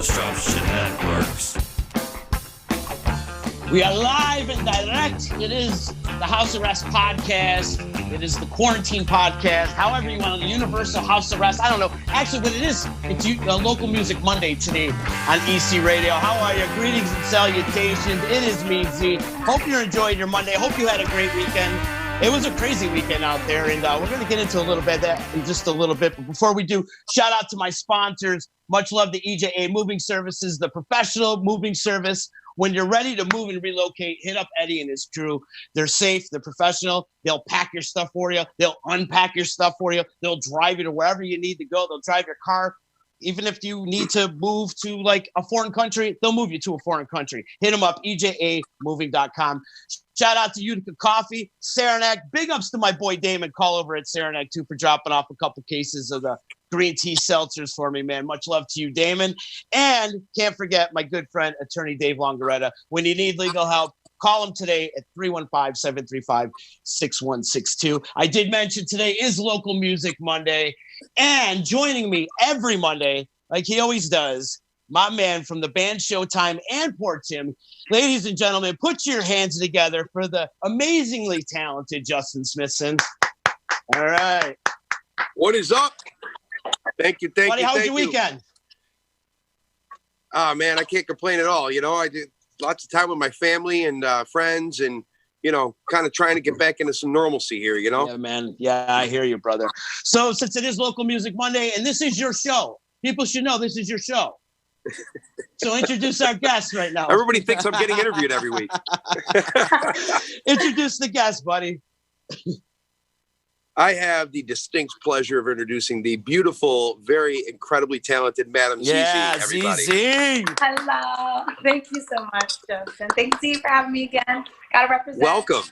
Destruction Networks. We are live and direct. It is the House Arrest podcast. It is the quarantine podcast. However you want, the Universal House Arrest. I don't know. Actually, what it is, it's Local Music Monday today on EC Radio. How are you? Greetings and salutations. It is me, Z. Hope you're enjoying your Monday. Hope you had a great weekend. It was a crazy weekend out there, and we're going to get into a little bit of that in just a little bit. But before we do, shout out to my sponsors. Much love to EJA Moving Services, the professional moving service. When you're ready to move and relocate, hit up Eddie and his crew. They're safe. They're professional. They'll pack your stuff for you. They'll unpack your stuff for you. They'll drive you to wherever you need to go. They'll drive your car. Even if you need to move to like a foreign country, they'll move you to a foreign country. Hit them up, ejamoving.com. Shout out to Utica Coffee, Saranac. Big ups to my boy Damon Call over at Saranac, too, for dropping off a couple cases of the green tea seltzers for me, man. Much love to you, Damon. And can't forget my good friend, attorney Dave Longaretta. When you need legal help, call him today at 315-735-6162. I did mention today is Local Music Monday. And joining me every Monday, like he always does, my man from the band Showtime and Port Tim. Ladies and gentlemen, put your hands together for the amazingly talented Justin Smithson. All right. What is up? Thank you. Buddy, how was your weekend? Oh, man, I can't complain at all. You know, I did lots of time with my family and friends and, you know, kind of trying to get back into some normalcy here, you know? Yeah, man. Yeah, I hear you, brother. So since it is Local Music Monday and this is your show, people should know this is your show. So introduce our guest right now. Everybody thinks I'm getting interviewed every week. Introduce the guest, buddy. I have the distinct pleasure of introducing the beautiful, very incredibly talented Madam ZZ, everybody. ZZ. Hello. Thank you so much, Justin. Thanks, Z, for having me again. Gotta represent. Welcome.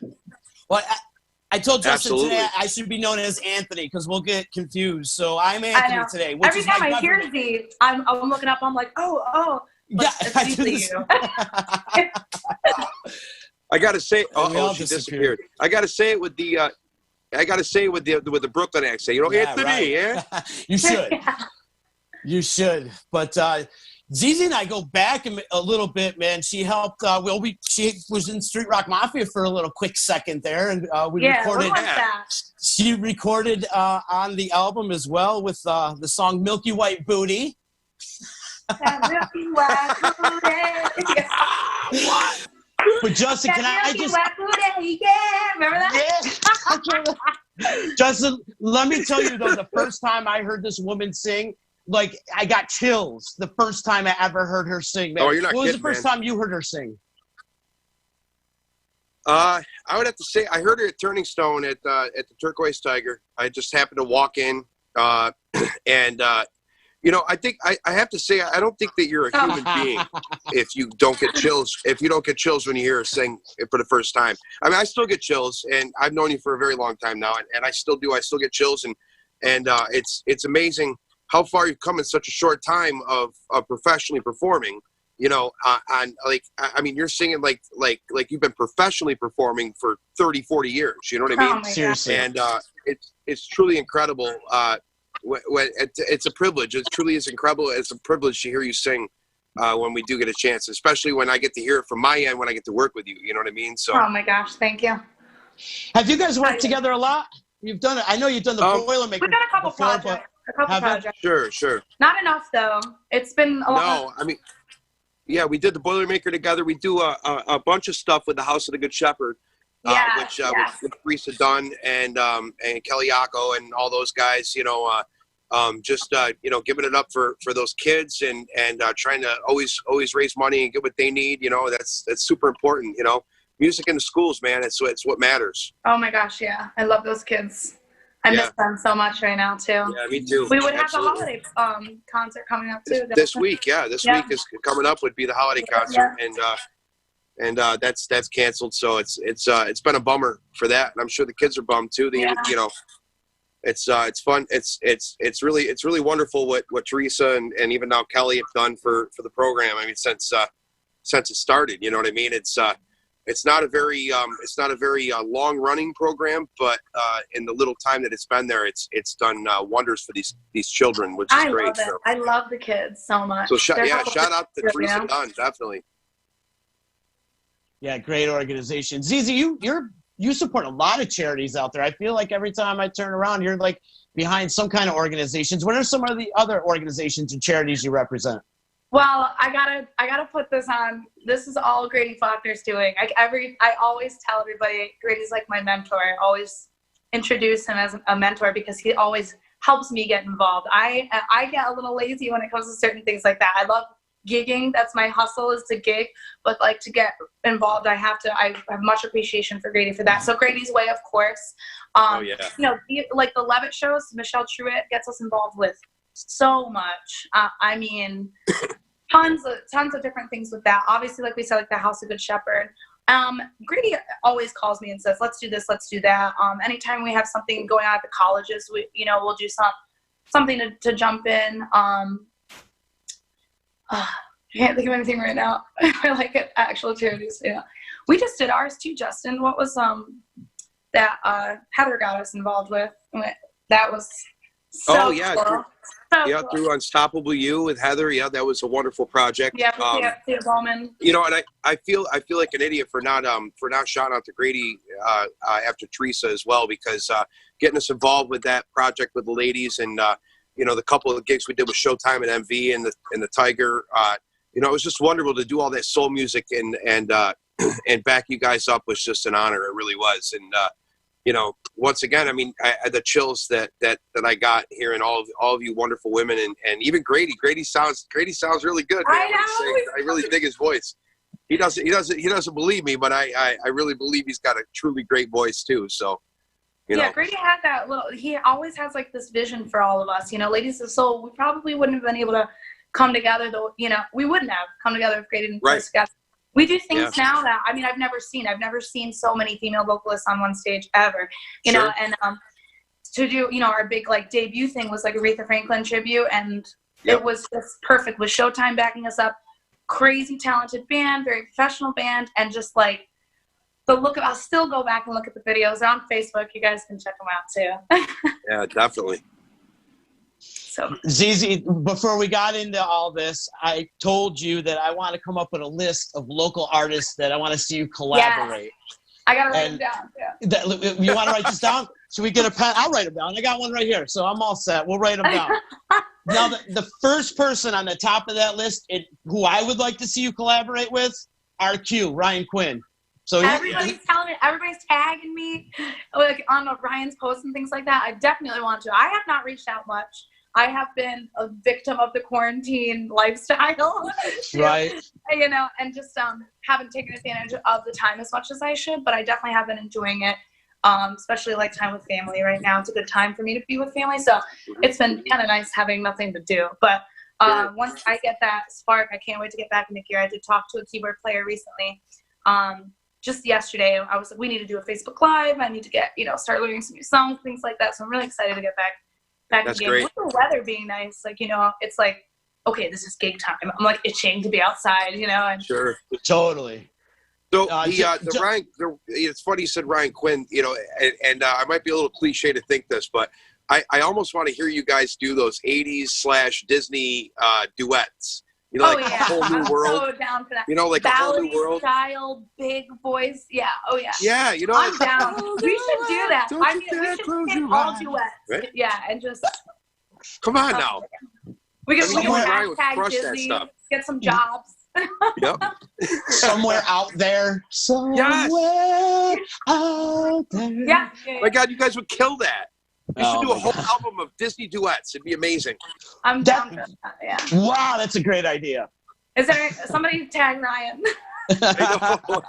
Well, I told Justin Absolutely. today I should be known as Anthony because we'll get confused. So I'm Anthony today. Which Every is time I hear Z, I'm looking up, I'm like, oh. Yeah, I do usually this. you. I got to say, we all she disappeared. disappeared. I got to say it with the Brooklyn accent. You know, Yeah, Anthony, right. yeah? You should. Yeah. You should. But Zizi and I go back a little bit, man. She helped. She was in Street Rock Mafia for a little quick second there, and we recorded. What was that? She recorded on the album as well with the song "Milky White Booty." That Milky White booty. What? But Justin, can I Milky just? White booty, yeah. Remember that? Yeah. Justin, let me tell you though, the first time I heard this woman sing, like I got chills. The first time I ever heard her sing. Man. Oh, you're not What was kidding, the first time you heard her sing? I would have to say I heard her at Turning Stone at the Turquoise Tiger. I just happened to walk in, and you know, I think I have to say I don't think that you're a human being if you don't get chills. If you don't get chills when you hear her sing for the first time. I mean, I still get chills, and I've known you for a very long time now, and I still do. I still get chills, and it's amazing how far you've come in such a short time of professionally performing. You know, on like, I mean, you're singing like you've been professionally performing for 30, 40 years. You know what I mean? Oh my Seriously. And it's truly incredible. It's a privilege. It truly is incredible. It's a privilege to hear you sing when we do get a chance, especially when I get to hear it from my end when I get to work with you. You know what I mean? So. Oh my gosh, thank you. Have you guys worked together a lot? You've done it. I know you've done the Boilermaker. We've done a couple before, projects. Sure. Not enough though. It's been a lot. No, I mean, yeah, we did the Boilermaker together. We do a bunch of stuff with the House of the Good Shepherd, which Teresa Dunn and Kelly Yako and all those guys. You know, just you know, giving it up for those kids and trying to always raise money and get what they need. You know, that's super important. You know, music in the schools, man. It's what matters. Oh my gosh, yeah. I love those kids. I miss them so much right now too. Yeah, me too. We would have Absolutely. the holiday concert coming up too. This week, yeah. This week is coming up would be the holiday concert, and that's canceled. So it's been a bummer for that, and I'm sure the kids are bummed too. You know, it's fun. It's really wonderful what Teresa and even now Kelly have done for the program. I mean, since it started, you know what I mean? It's it's not a very long running program, but in the little time that it's been there, it's done wonders for these children, which is great. Love it. So. I love the kids so much. So shout out to Teresa Dunn, definitely. Yeah, great organization. Zizi, you support a lot of charities out there. I feel like every time I turn around, you're like behind some kind of organizations. What are some of the other organizations and charities you represent? Well, I gotta put this on. This is all Grady Faulkner's doing. I always tell everybody Grady's like my mentor. I always introduce him as a mentor because he always helps me get involved. I get a little lazy when it comes to certain things like that. I love gigging. That's my hustle, is to gig, but like to get involved, I have much appreciation for Grady for that. So Grady's Way, of course. You know, like the Levitt shows, Michelle Truitt gets us involved with so much. I mean, tons of different things with that. Obviously, like we said, like the House of Good Shepherd. Grady always calls me and says, let's do this, let's do that. Anytime we have something going on at the colleges, we'll do something to jump in. I can't think of anything right now. I like it. Actual charities. Yeah, we just did ours too, Justin. What was that Heather got us involved with? That was so cool. Through Unstoppable You with Heather. Yeah, that was a wonderful project. Yeah, Thea Bowman. You know, and I feel like an idiot for not shouting out to Grady after Teresa as well, because getting us involved with that project with the ladies, and you know, the couple of gigs we did with Showtime at MV and the Tiger. You know, it was just wonderful to do all that soul music and back you guys up was just an honor. It really was. And you know, once again, I mean, the chills that I got hearing all of you wonderful women, and even Grady. Grady sounds really good. Man. I really dig his voice. He doesn't believe me, but I really believe he's got a truly great voice too. So, you know. Grady had that he always has like this vision for all of us, you know, Ladies of Soul. We probably wouldn't have been able to come together though, you know, we wouldn't have come together if Grady didn't first get. We do things now that, I mean, I've never seen so many female vocalists on one stage ever, you know, and to do, you know, our big like debut thing was like Aretha Franklin tribute, and it was just perfect with Showtime backing us up. Crazy talented band, very professional band, and just like the look of, I'll still go back and look at the videos. They're on Facebook. You guys can check them out too. Yeah, definitely. So Zizi, before we got into all this, I told you that I want to come up with a list of local artists that I want to see you collaborate. Yes. I got to write them down. Yeah. You want to write this down? Should we get a pen? I'll write them down. I got one right here, so I'm all set. We'll write them down. Now, the first person on the top of that list, who I would like to see you collaborate with, RQ, Ryan Quinn. So everybody's telling me, everybody's tagging me like on Ryan's posts and things like that. I definitely want to. I have not reached out much. I have been a victim of the quarantine lifestyle, right? You know, and just haven't taken advantage of the time as much as I should. But I definitely have been enjoying it, especially like time with family right now. It's a good time for me to be with family, so it's been kind of nice having nothing to do. But once I get that spark, I can't wait to get back in the gear. I did talk to a keyboard player recently. Just yesterday, I was like, we need to do a Facebook Live. I need to get, you know, start learning some new songs, things like that. So I'm really excited to get back That's again. great. With the weather being nice, like, you know, it's like, okay, this is gig time. I'm like itching to be outside, you know. And sure, totally. So it's funny you said Ryan Quinn, you know, and I might be a little cliche to think this, but I almost want to hear you guys do those 80s / Disney duets. You know, like a whole new world. So down for that. You know, like a whole new world. Style, big voice. Yeah. Oh yeah. Yeah. You know, I'm down. We should do that. I mean, we should get all duets. Right? Yeah, and just. Come on now. We can hashtag Disney. Get some jobs. Yep. Somewhere out there. Somewhere out there. Yeah. My God, you guys would kill that. You should do a whole album of Disney duets. It'd be amazing. I'm down for that. Yeah. Wow, that's a great idea. Is there somebody tag Ryan? All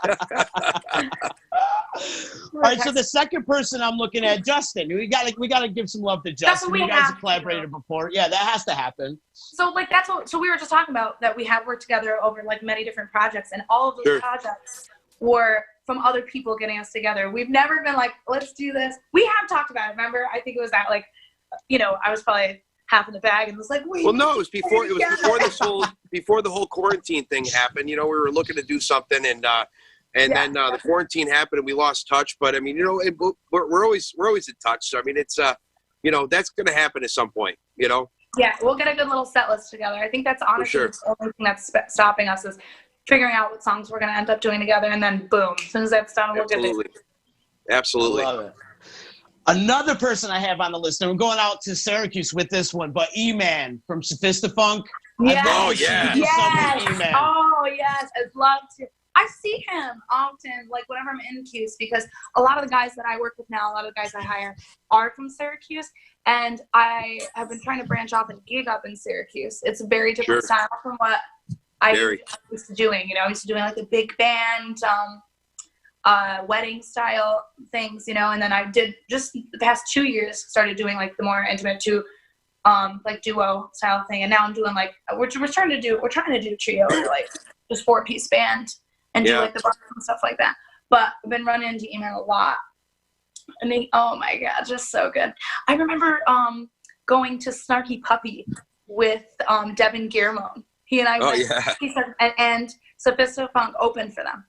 right, so the second person I'm looking at, Justin. We gotta give some love to Justin. You guys have collaborated before. Yeah, that has to happen. So like so we were just talking about that we have worked together over like many different projects, and all of those projects were from other people getting us together. We've never been like, let's do this. We have talked about it. Remember? I think it was that like, you know, I was probably half in the bag and was like, wait. Well, no, it was before before the whole quarantine thing happened. You know, we were looking to do something, and And then the quarantine happened and we lost touch. But I mean, you know, we're always in touch. So I mean, it's you know, that's going to happen at some point. You know. Yeah, we'll get a good little set list together. I think that's honestly the only thing that's stopping us is figuring out what songs we're going to end up doing together, and then boom, as soon as that's done, we'll get it. Absolutely. Love it. Another person I have on the list, and we're going out to Syracuse with this one, but E-Man from Sophistafunk. Yes. Oh, yeah. Yes. Oh, yes. I'd love to. I see him often, like whenever I'm in Cuse, because a lot of the guys that I work with now, a lot of the guys I hire are from Syracuse, and I have been trying to branch off and gig up in Syracuse. It's a very different style from what I used to doing. You know, I used to doing like the big band, wedding style things, you know, and then I did just the past 2 years started doing like the more intimate like duo style thing, and now I'm doing like we're trying to do trio, or like just 4-piece band and do like the bars and stuff like that. But I've been running into E-Man a lot, and they, oh my god, just so good. I remember going to Snarky Puppy with Devin Giermon. He and I went, he said, and Sophistafunk opened for them.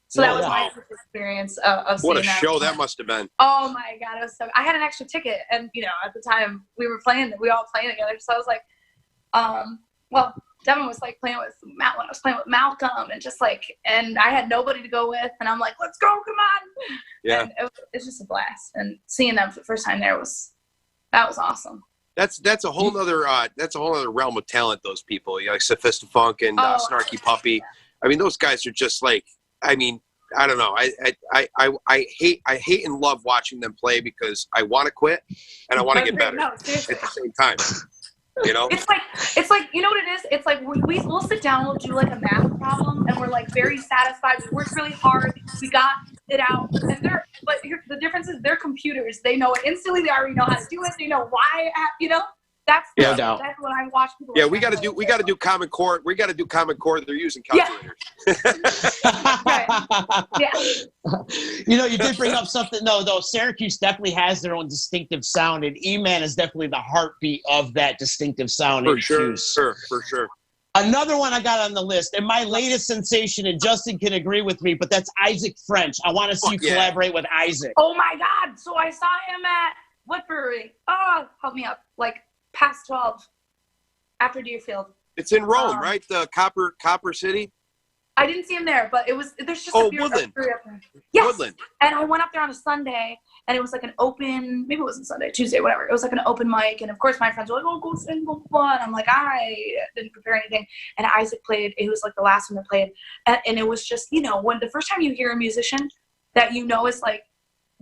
So that was my first experience of seeing what a show that must have been. Oh my god, it was so. I had an extra ticket, and you know, at the time we all playing together. So I was like, well, Devin was like playing with Matt when I was playing with Malcolm, and just like, and I had nobody to go with, and I'm like, let's go, come on. Yeah, and it's just a blast, and seeing them for the first time there was awesome. That's a whole other realm of talent. Those people, you know, like Sophistafunk and Snarky Puppy. I mean, those guys are just like. I mean, I don't know. I hate and love watching them play because I want to quit and I want to get better at the same time. You know, it's like you know what it is. It's like we'll sit down, we'll do like a math problem, and we're like very satisfied. We worked really hard, we got it out. And the difference is they're computers. They know it instantly. They already know how to do it. They know why. You know. That's when I watch people. Yeah, we got to do Common Core. We got to do Common Core. They're using calculators. Yeah. You know, you did bring up something. No, though, Syracuse definitely has their own distinctive sound, and E-Man is definitely the heartbeat of that distinctive sound. For sure. Another one I got on the list, and my latest sensation, and Justin can agree with me, but that's Isaac French. I want to see you collaborate with Isaac. Oh my God! So I saw him at what brewery? Oh, help me up! Like. Past 12, after Deerfield. It's in Rome, right? The Copper City. I didn't see him there, but there's just Woodland. Yes. Woodland. And I went up there on a Sunday, and it was like an open, maybe it wasn't Sunday, Tuesday, whatever. It was like an open mic, and of course my friends were like, "Oh, go sing, go fun." I'm like, I didn't prepare anything, and Isaac played. It was like the last one that played, and it was just, you know, when the first time you hear a musician that you know is like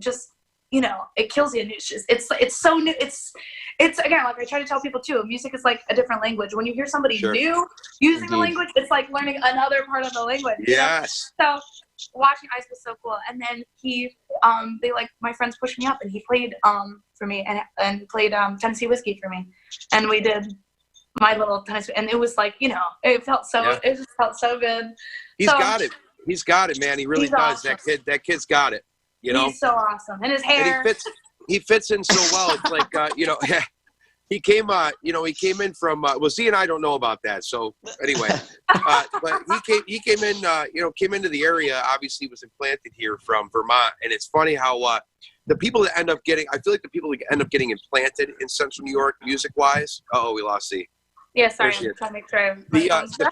just. You know, it kills you. And it's so new. It's again, like I try to tell people too, music is like a different language. When you hear somebody new using the language, it's like learning another part of the language. Yes. You know? So watching Ice was so cool. And then my friends pushed me up, and he played for me and played Tennessee Whiskey for me. And we did my little Tennessee, and it was like, you know, it just felt so good. He's got it, man. He really does. Awesome. That kid's got it. You know, he's so awesome, and his hair. And he fits in so well. It's like you know, he came in from. Well, Z and I don't know about that. So anyway, but he came into the area. Obviously, was implanted here from Vermont, and it's funny how the people that end up getting. I feel like the people that end up getting implanted in Central New York, music wise. Oh, we lost Z. Yeah, sorry. I'm trying to make sure. The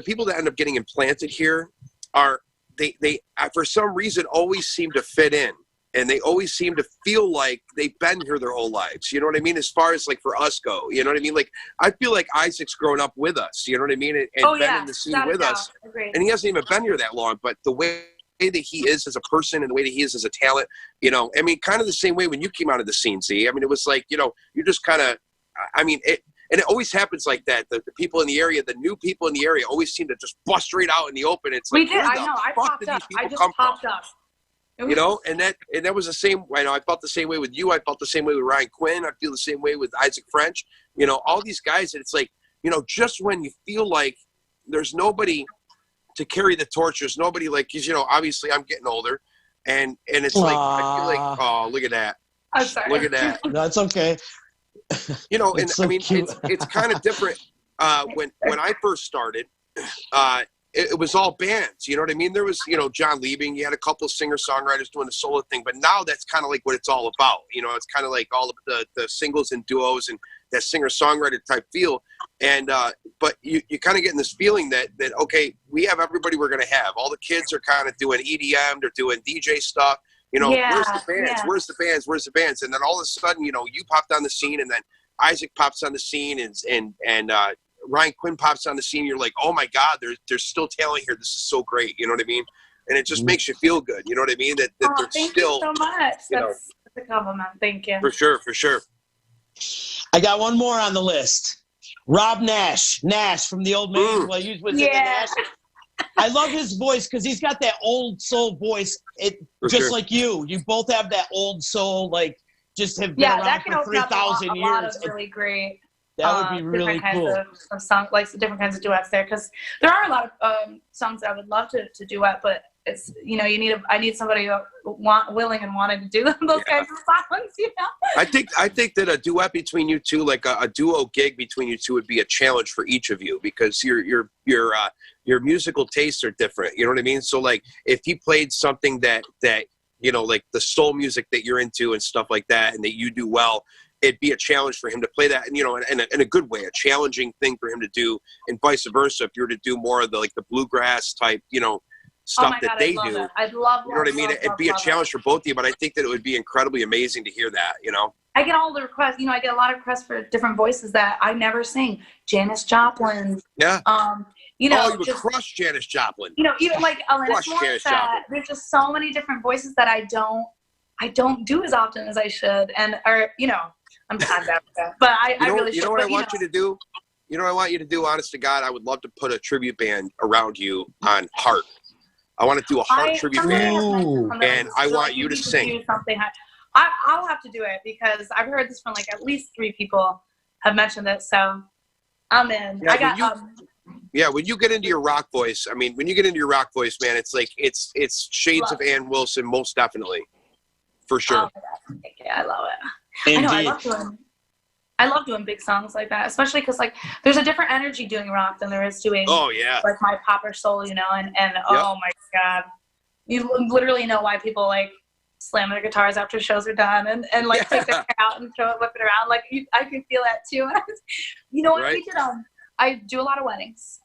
people that end up getting implanted here are. They for some reason always seem to fit in, and they always seem to feel like they've been here their whole lives. You know what I mean? As far as like for us go, you know what I mean? Like I feel like Isaac's grown up with us. You know what I mean? And been in the scene with us. And he hasn't even been here that long, but the way that he is as a person and the way that he is as a talent, you know, I mean, kind of the same way when you came out of the scene, Z. I mean, it was like, you know, you just kind of, I mean, and it always happens like that. The people in the area, the new people in the area always seem to just bust right out in the open. It's like, we did. I know. I popped up. I just popped up. You know, and that was the same. I know. I felt the same way with you. I felt the same way with Ryan Quinn. I feel the same way with Isaac French. You know, all these guys. And it's like, you know, just when you feel like there's nobody to carry the torch, there's nobody like, because, you know, obviously I'm getting older, and it's like I feel like, oh, look at that. I'm sorry. Look at that. That's okay. You know, and so I mean, it's kind of different when I first started. it was all bands. You know what I mean? There was, you know, John Liebing. You had a couple of singer-songwriters doing the solo thing, but now that's kind of like what it's all about. You know, it's kind of like all of the singles and duos and that singer-songwriter type feel. And but you kind of getting this feeling that okay, we have everybody we're going to have. All the kids are kind of doing EDM, they're doing DJ stuff. You know, where's the bands? Yeah. Where's the bands? Where's the bands? And then all of a sudden, you know, you popped on the scene, and then Isaac pops on the scene, and Ryan Quinn pops on the scene. You're like, oh my God, there's still talent here. This is so great. You know what I mean? And it just makes you feel good. You know what I mean? That there's thank still, you so much. you know, That's a compliment. Thank you. for sure. I got one more on the list. Rob Nash from the Old Man. Well, he was in the Nash. I love his voice because he's got that old soul voice. Like you. You both have that old soul, like just have been around that can for open up 3,000 a years. lot of really great. That would be really cool. Of songs, like different kinds of duets there, because there are a lot of songs that I would love to duet, but it's, you know, I need somebody willing and wanting to do those kinds of songs, you know. I think that a duet between you two, like a duo gig between you two, would be a challenge for each of you, because your musical tastes are different. You know what I mean? So like if he played something that you know, like the soul music that you're into and stuff like that, and that you do well, it'd be a challenge for him to play that, and you know, in a good way, a challenging thing for him to do, and vice versa. If you were to do more of the bluegrass type, you know, stuff that they do, I'd love. You know what I mean? It'd be a challenge for both of you, but I think that it would be incredibly amazing to hear that. You know, I get all the requests. You know, I get a lot of requests for different voices that I never sing. Janis Joplin. Yeah. You know, you would crush Janis Joplin. You know, even like Alanis Morissette. There's just so many different voices that I don't do as often as I should, or you know. I'm bad at that, but I really should. You know what I want you to do? You know what I want you to do, honest to God? I would love to put a tribute band around you on Heart. I want to do a Heart tribute band, and I want you to sing. Something. I'll have to do it, because I've heard this from like at least 3 people have mentioned it, so I'm in. Yeah, when you get into your rock voice, man, it's like it's shades of Ann Wilson, most definitely, for sure. Oh, yeah, I love it. Indeed. I know, I love doing big songs like that, especially because like there's a different energy doing rock than there is doing like my pop or soul, you know, and oh my God, you literally know why people like slam their guitars after shows are done and like take their hair out and whip it around. Like I can feel that too. You know what? Right. We did I do a lot of weddings,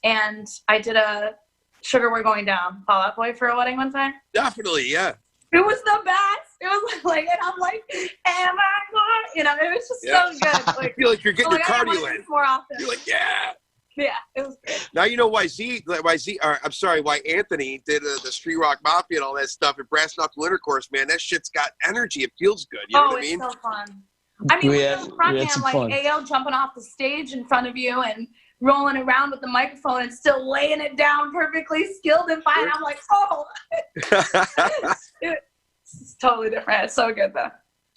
and I did a Sugar We're Going Down Fall Out Boy for a wedding one time. Definitely, yeah. It was the best. It was like, and I'm like, am I going? You know, it was just so good. Like, I feel like you're getting your cardio in. More often. You're like, yeah. Yeah, it was great. Now you know why Anthony did the Street Rock Mafia and all that stuff at Brass Knuckle Intercourse, man. That shit's got energy. It feels good. You know what I mean? It's so fun. I mean, like AO jumping off the stage in front of you and rolling around with the microphone and still laying it down perfectly skilled and fine. I'm like, oh. It's totally different. It's so good, though.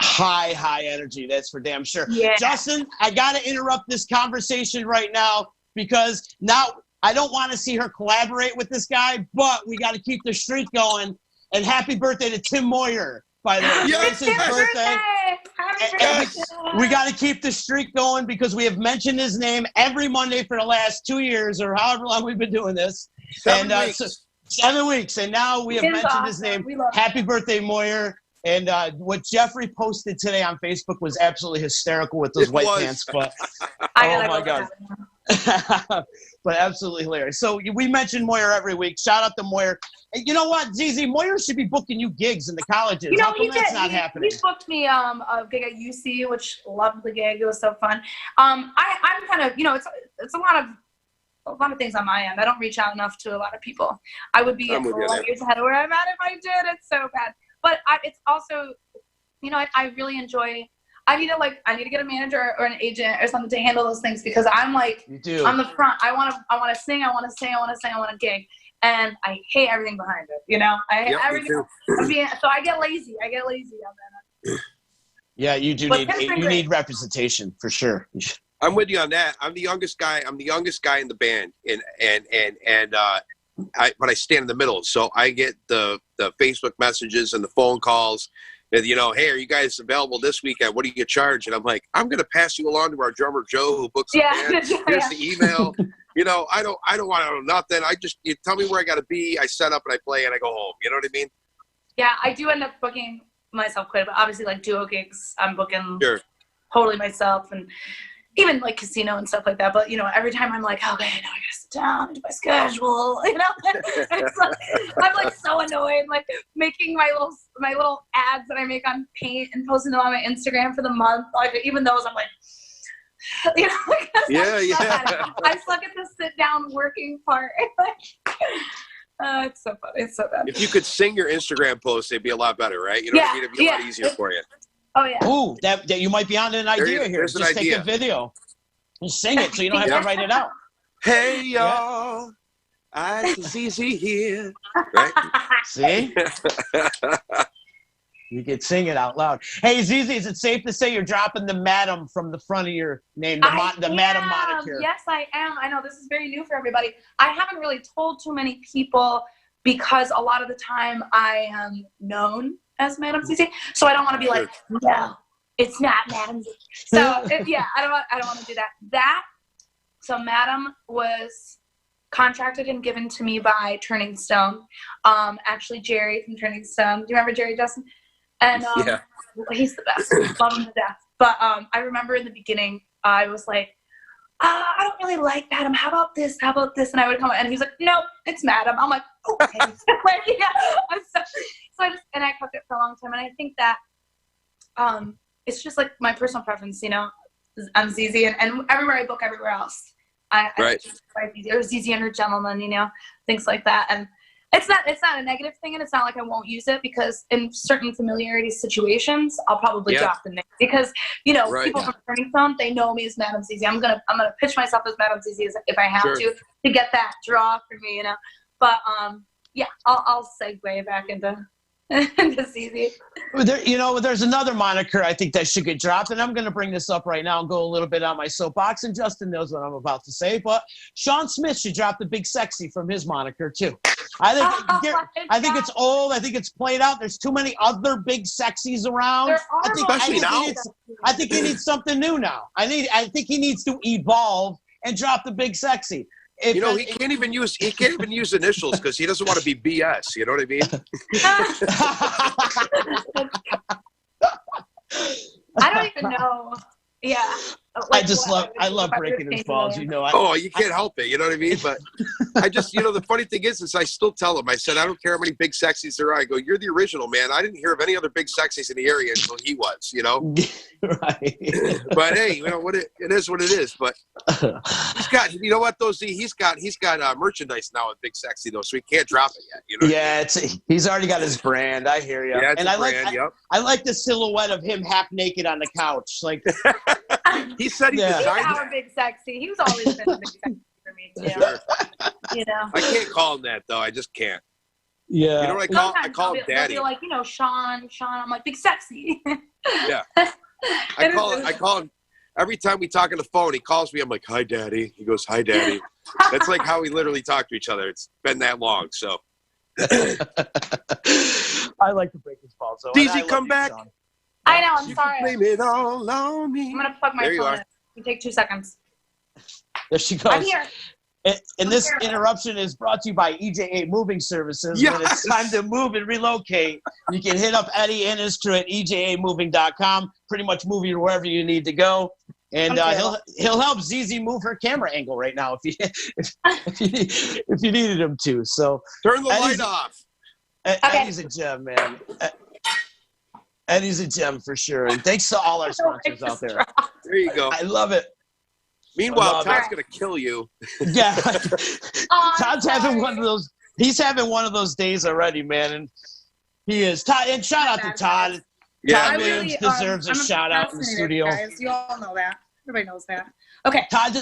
High energy. That's for damn sure. Yeah. Justin, I got to interrupt this conversation right now, because now I don't want to see her collaborate with this guy, but we got to keep the streak going. And happy birthday to Tim Moyer, by the way. Yes, it's his birthday. Yes. We got to keep the streak going, because we have mentioned his name every Monday for the last 2 years, or however long we've been doing this. 7 weeks. 7 weeks, and now we have mentioned his name. Happy birthday, Moyer. And what Jeffrey posted today on Facebook was absolutely hysterical with those white pants. But oh my God. But absolutely hilarious. So we mention Moyer every week. Shout out to Moyer. And you know what, ZZ? Moyer should be booking you gigs in the colleges. You know, how come that's not happening? He booked me a gig at UC, which loved the gig. It was so fun. I'm kind of, you know, it's a lot of things on my end. I don't reach out enough to a lot of people. I would be 4 years ahead of where I'm at if I did. It's so bad. But it's also, you know, I really enjoy. I need to get a manager or an agent or something to handle those things, because I'm like, I'm the front. I want to sing. I want to gig, and I hate everything behind it. You know, I hate everything. So I get lazy. On that. Yeah, you do need representation for sure. I'm with you on that. I'm the youngest guy in the band, but I stand in the middle, so I get the Facebook messages and the phone calls. And, you know, hey, are you guys available this weekend? What do you charge? And I'm like, I'm going to pass you along to our drummer Joe, who books the band. Here's the email. You know, I don't want to know nothing. You tell me where I got to be. I set up and I play and I go home. You know what I mean? Yeah, I do end up booking myself quite a bit. Obviously, like duo gigs, I'm booking totally myself, and even like casino and stuff like that. But you know, every time I'm like, okay, now I gotta sit down and do my schedule. You know, it's like, I'm like so annoyed, like making my little ads that I make on Paint and posting them on my Instagram for the month. Like even those, I'm like. You know, I suck at the sit down working part. It's so funny. It's so bad. If you could sing your Instagram post, it'd be a lot better, right? You know what I mean? It'd be a lot easier for you. Oh yeah. Ooh, that you might be on an idea here. Just take a video and sing it, so you don't have to write it out. Hey y'all, it's easy here. Right? See? You could sing it out loud. Hey, Zizi, is it safe to say you're dropping the madam from the front of your name, the madam moniker? Yes, I am. I know this is very new for everybody. I haven't really told too many people because a lot of the time I am known as Madam Zizi, so I don't want to be like, no, it's not Madam Zizi. So I don't want to do that. So Madam was contracted and given to me by Turning Stone. Actually, Jerry from Turning Stone. Do you remember Jerry Justin? And he's the best. Love him to death. But I remember in the beginning, I was like, I don't really like Madam. How about this? How about this? And I would come and he's like, no, it's Madam. I'm like, okay. So I kept it for a long time. And I think that it's just like my personal preference, you know. I'm Zizi, and everywhere I book, everywhere else. I or Zizi and her gentleman, you know, things like that. And it's not a negative thing, and it's not like I won't use it because in certain familiarity situations, I'll probably drop the name because you know people from Turning Stone, they know me as Madam Zizi. I'm gonna pitch myself as Madam Zizi if I have to get that draw for me, you know. But I'll segue back into Zizi. There's another moniker I think that should get dropped, and I'm going to bring this up right now and go a little bit on my soapbox, and Justin knows what I'm about to say, but Sean Smith should drop the Big Sexy from his moniker too. I think it's old. I think it's played out. There's too many other Big Sexies around. I think he needs something new now. I think he needs to evolve and drop the Big Sexy. He can't even use initials because he doesn't want to be BS. You know what I mean? I don't even know. Yeah. I love breaking his balls. You know. You can't help it. You know what I mean? But I just, the funny thing is I still tell him. I said, I don't care how many Big Sexies there are. I go, you're the original, man. I didn't hear of any other Big Sexies in the area until he was. You know. Right. But hey, what it is what it is. But he's got, you know what though? See, he's got merchandise now with Big Sexy though, so he can't drop it yet. You know. He's already got his brand. I hear you. Yeah, and I like the silhouette of him half naked on the couch, like. He said he designed our Big Sexy. He was always been a Big Sexy for me too. You know. I can't call him that though. I just can't. Yeah. You know what I call him Daddy. They'll be like, Sean. I'm like Big Sexy. Yeah. I call him every time we talk on the phone. He calls me. I'm like, hi, Daddy. He goes, hi, Daddy. That's like how we literally talk to each other. It's been that long, so. I like to break his balls. So Zizi, come back. Sean. I know. I'm sorry. Blame it all on me. I'm gonna plug my phone in. You take 2 seconds. There she goes. I'm here. And this interruption is brought to you by EJA Moving Services. Yes. When it's time to move and relocate, you can hit up Eddie and his crew at ejamoving.com. Pretty much move you wherever you need to go. And he'll help Zizi move her camera angle right now if you needed him to. So turn the light off. Eddie's a gem, man. Eddie's a gem for sure. And thanks to all our sponsors out there. There you go. I love it. Meanwhile, Todd's going to kill you. Yeah. Todd's having one of those. He's having one of those days already, man. And he is. Todd, and shout out to Todd. Yeah. Todd Williams deserves a shout out in the studio. Guys. You all know that. Everybody knows that. Okay. Todd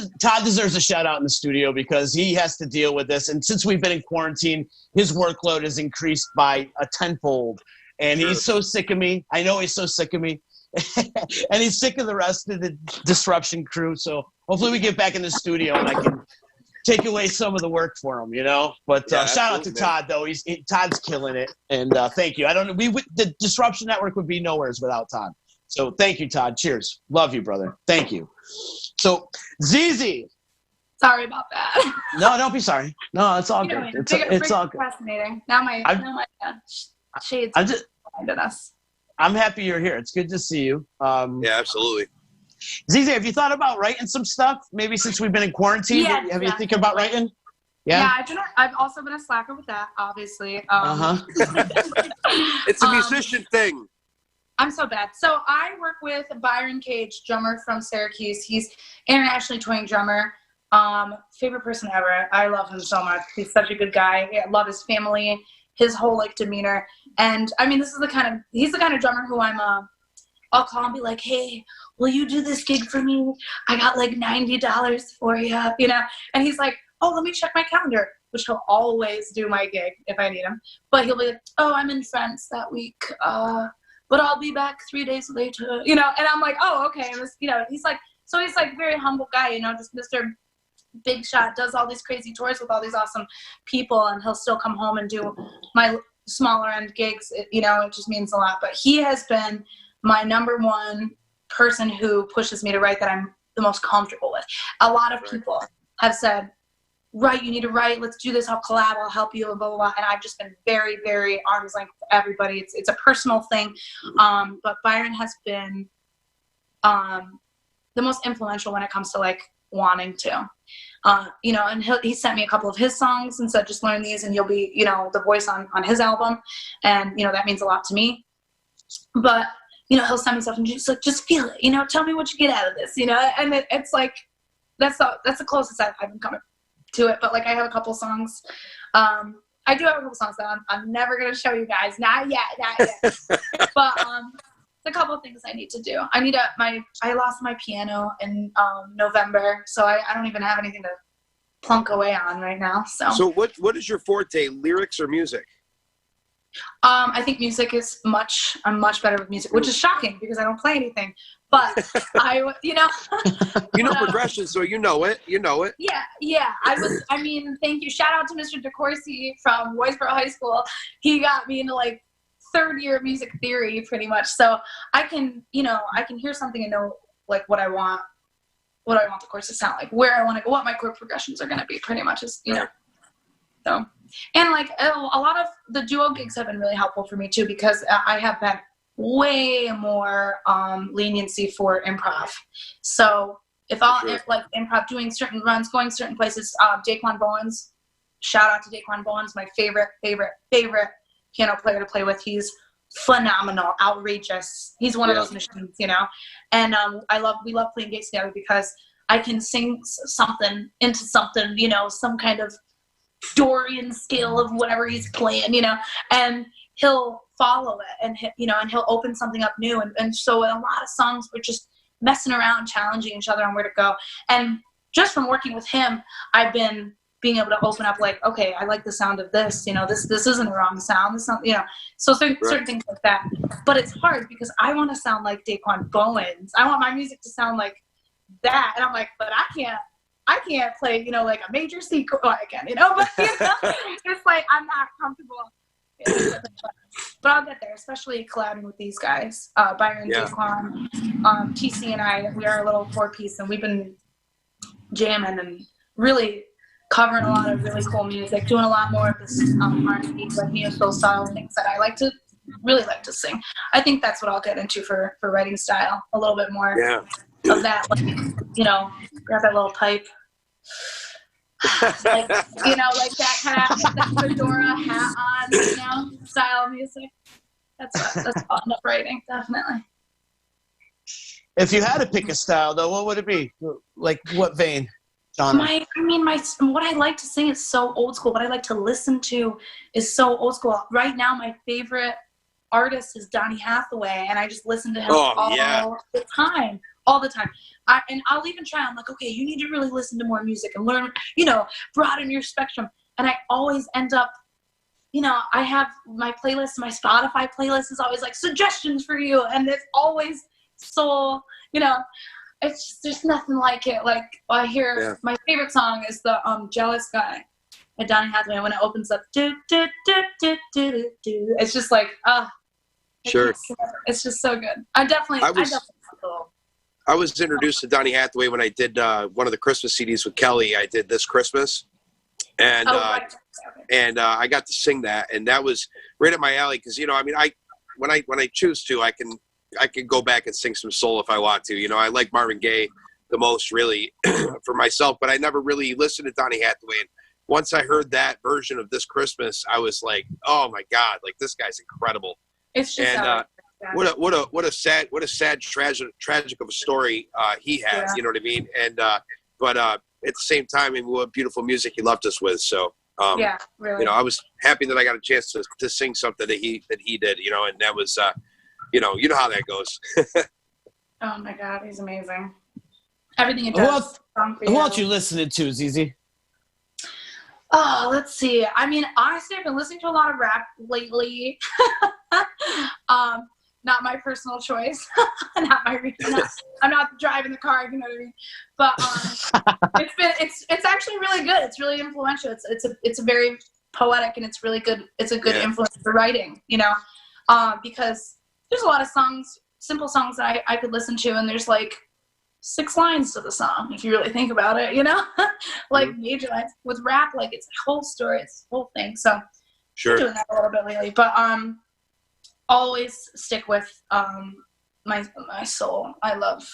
deserves a shout out in the studio because he has to deal with this. And since we've been in quarantine, his workload has increased by a tenfold. And he's so sick of me. I know he's so sick of me. And he's sick of the rest of the Disruption crew. So hopefully we get back in the studio and I can take away some of the work for him, you know. But shout out to Todd, though. Todd's killing it. And thank you. I don't know. The Disruption Network would be nowheres without Todd. So thank you, Todd. Cheers. Love you, brother. Thank you. So Zizi. Sorry about that. No, don't be sorry. No, it's all good. It's all good. Fascinating. Now my shades blinded us. I'm happy you're here. It's good to see you. Yeah, absolutely. Zizi, have you thought about writing some stuff? Maybe since we've been in quarantine, have you thinking about writing? Yeah, I've also been a slacker with that, obviously. It's a musician thing. I'm so bad. So I work with Byron Cage, drummer from Syracuse. He's internationally touring drummer. Favorite person ever. I love him so much. He's such a good guy. I love his family, his whole like demeanor. And I mean, he's the kind of drummer who I'll call and be like, hey, will you do this gig for me? I got like $90 for you, you know? And he's like, oh, let me check my calendar, which he'll always do my gig if I need him. But he'll be like, oh, I'm in France that week, but I'll be back 3 days later, you know? And I'm like, oh, okay. And this, you know, he's like very humble guy, you know, just Mr. Big Shot, does all these crazy tours with all these awesome people, and he'll still come home and do my smaller end gigs. You know, it just means a lot. But he has been my number one person who pushes me to write that I'm the most comfortable with. A lot of people have said, right, you need to write, let's do this, I'll collab, I'll help you, and blah, blah, blah. And I've just been very, very arm's length with everybody. It's a personal thing. But Byron has been the most influential when it comes to like wanting to. You know, and he sent me a couple of his songs and said, just learn these and you'll be, you know, the voice on his album. And, you know, that means a lot to me. But, you know, he'll send me stuff and just like, just feel it, you know, tell me what you get out of this, you know? And it's like, that's the closest I've been coming to it. But like, I have a couple songs. I do have a couple songs that I'm never going to show you guys. Not yet. But, a couple of things I need to do. I lost my piano in November, so I don't even have anything to plunk away on right now. So what is your forte, lyrics or music? I think music is I'm much better with music, which is shocking because I don't play anything. But you know progression, so you know it. Yeah. Thank you. Shout out to Mr. DeCourcy from Royceboro High School. He got me into like third year of music theory pretty much. So I can hear something and know like what I want the chorus to sound like, where I want to go, what my chord progressions are going to be pretty much is, you know. So, and like a lot of the duo gigs have been really helpful for me too, because I have had way more leniency for improv. So if like improv, doing certain runs, going certain places, Daquan Bowens, shout out to Daquan Bowens, my favorite piano player to play with. He's phenomenal, outrageous. He's one of those machines, you know. And we love playing gigs together because I can sing something into something, you know, some kind of Dorian scale of whatever he's playing, you know, and he'll follow it and he'll open something up new. And so in a lot of songs, we're just messing around, challenging each other on where to go. And just from working with him, I've been being able to open up like, okay, I like the sound of this, you know, this isn't a wrong sound. This not, you know, so certain things like that. But it's hard because I want to sound like Daquan Bowens. I want my music to sound like that. And I'm like, but I can't play, you know, like a major C chord. Well, I can, you know, but you know, it's like I'm not comfortable. But I'll get there, especially collabing with these guys, Byron, Daquan, TC and I. We are a little 4-piece, and we've been jamming and really covering a lot of really cool music, doing a lot more of this R&B, like neo-soul style things that I really like to sing. I think that's what I'll get into for writing style, a little bit more of that, like, you know, grab that little pipe, like, you know, like that kind of that fedora hat on, you know, style music. That's fun enough writing, definitely. If you had to pick a style, though, what would it be? Like what vein? Genre? What I like to sing is so old school. What I like to listen to is so old school. Right now, my favorite artist is Donny Hathaway, and I just listen to him all the time. And I'll even try. I'm like, okay, you need to really listen to more music and learn, you know, broaden your spectrum. And I always end up, you know, I have my playlist, my Spotify playlist is always like suggestions for you, and it's always soul, you know. It's just, there's nothing like it. Like I hear my favorite song is the Jealous Guy by Donny Hathaway. When it opens up, do, do, do, do, do, do, do. It's just like, it's just so good. I definitely I was introduced to Donny Hathaway when I did one of the Christmas CDs with Kelly. I did This Christmas, and I got to sing that, and that was right up my alley because I mean, when I choose to, I can go back and sing some soul if I want to. I like Marvin Gaye the most, really, for myself, but I never really listened to Donny Hathaway. And once I heard that version of This Christmas, I was like, oh my God, like this guy's incredible. It's just what a sad tragic of a story he has. You know what I mean? And but at the same time, I mean, what beautiful music he left us with. So really, I was happy that I got a chance to sing something that he did. And that was you know how that goes. Oh my God, he's amazing. Everything he does. Who else you listening to, ZZ? Oh, let's see. I mean, honestly, I've been listening to a lot of rap lately. Not my personal choice. Not my reason. I'm not driving the car, you know what I mean? But it's actually really good. It's really influential. It's a very poetic, and it's really good. It's a good influence for writing, because there's a lot of songs, simple songs that I could listen to, and there's like 6 lines to the song if you really think about it, like major lines. With rap, like it's a whole story, it's a whole thing. So sure, I'm doing that a little bit lately, but always stick with my soul. I love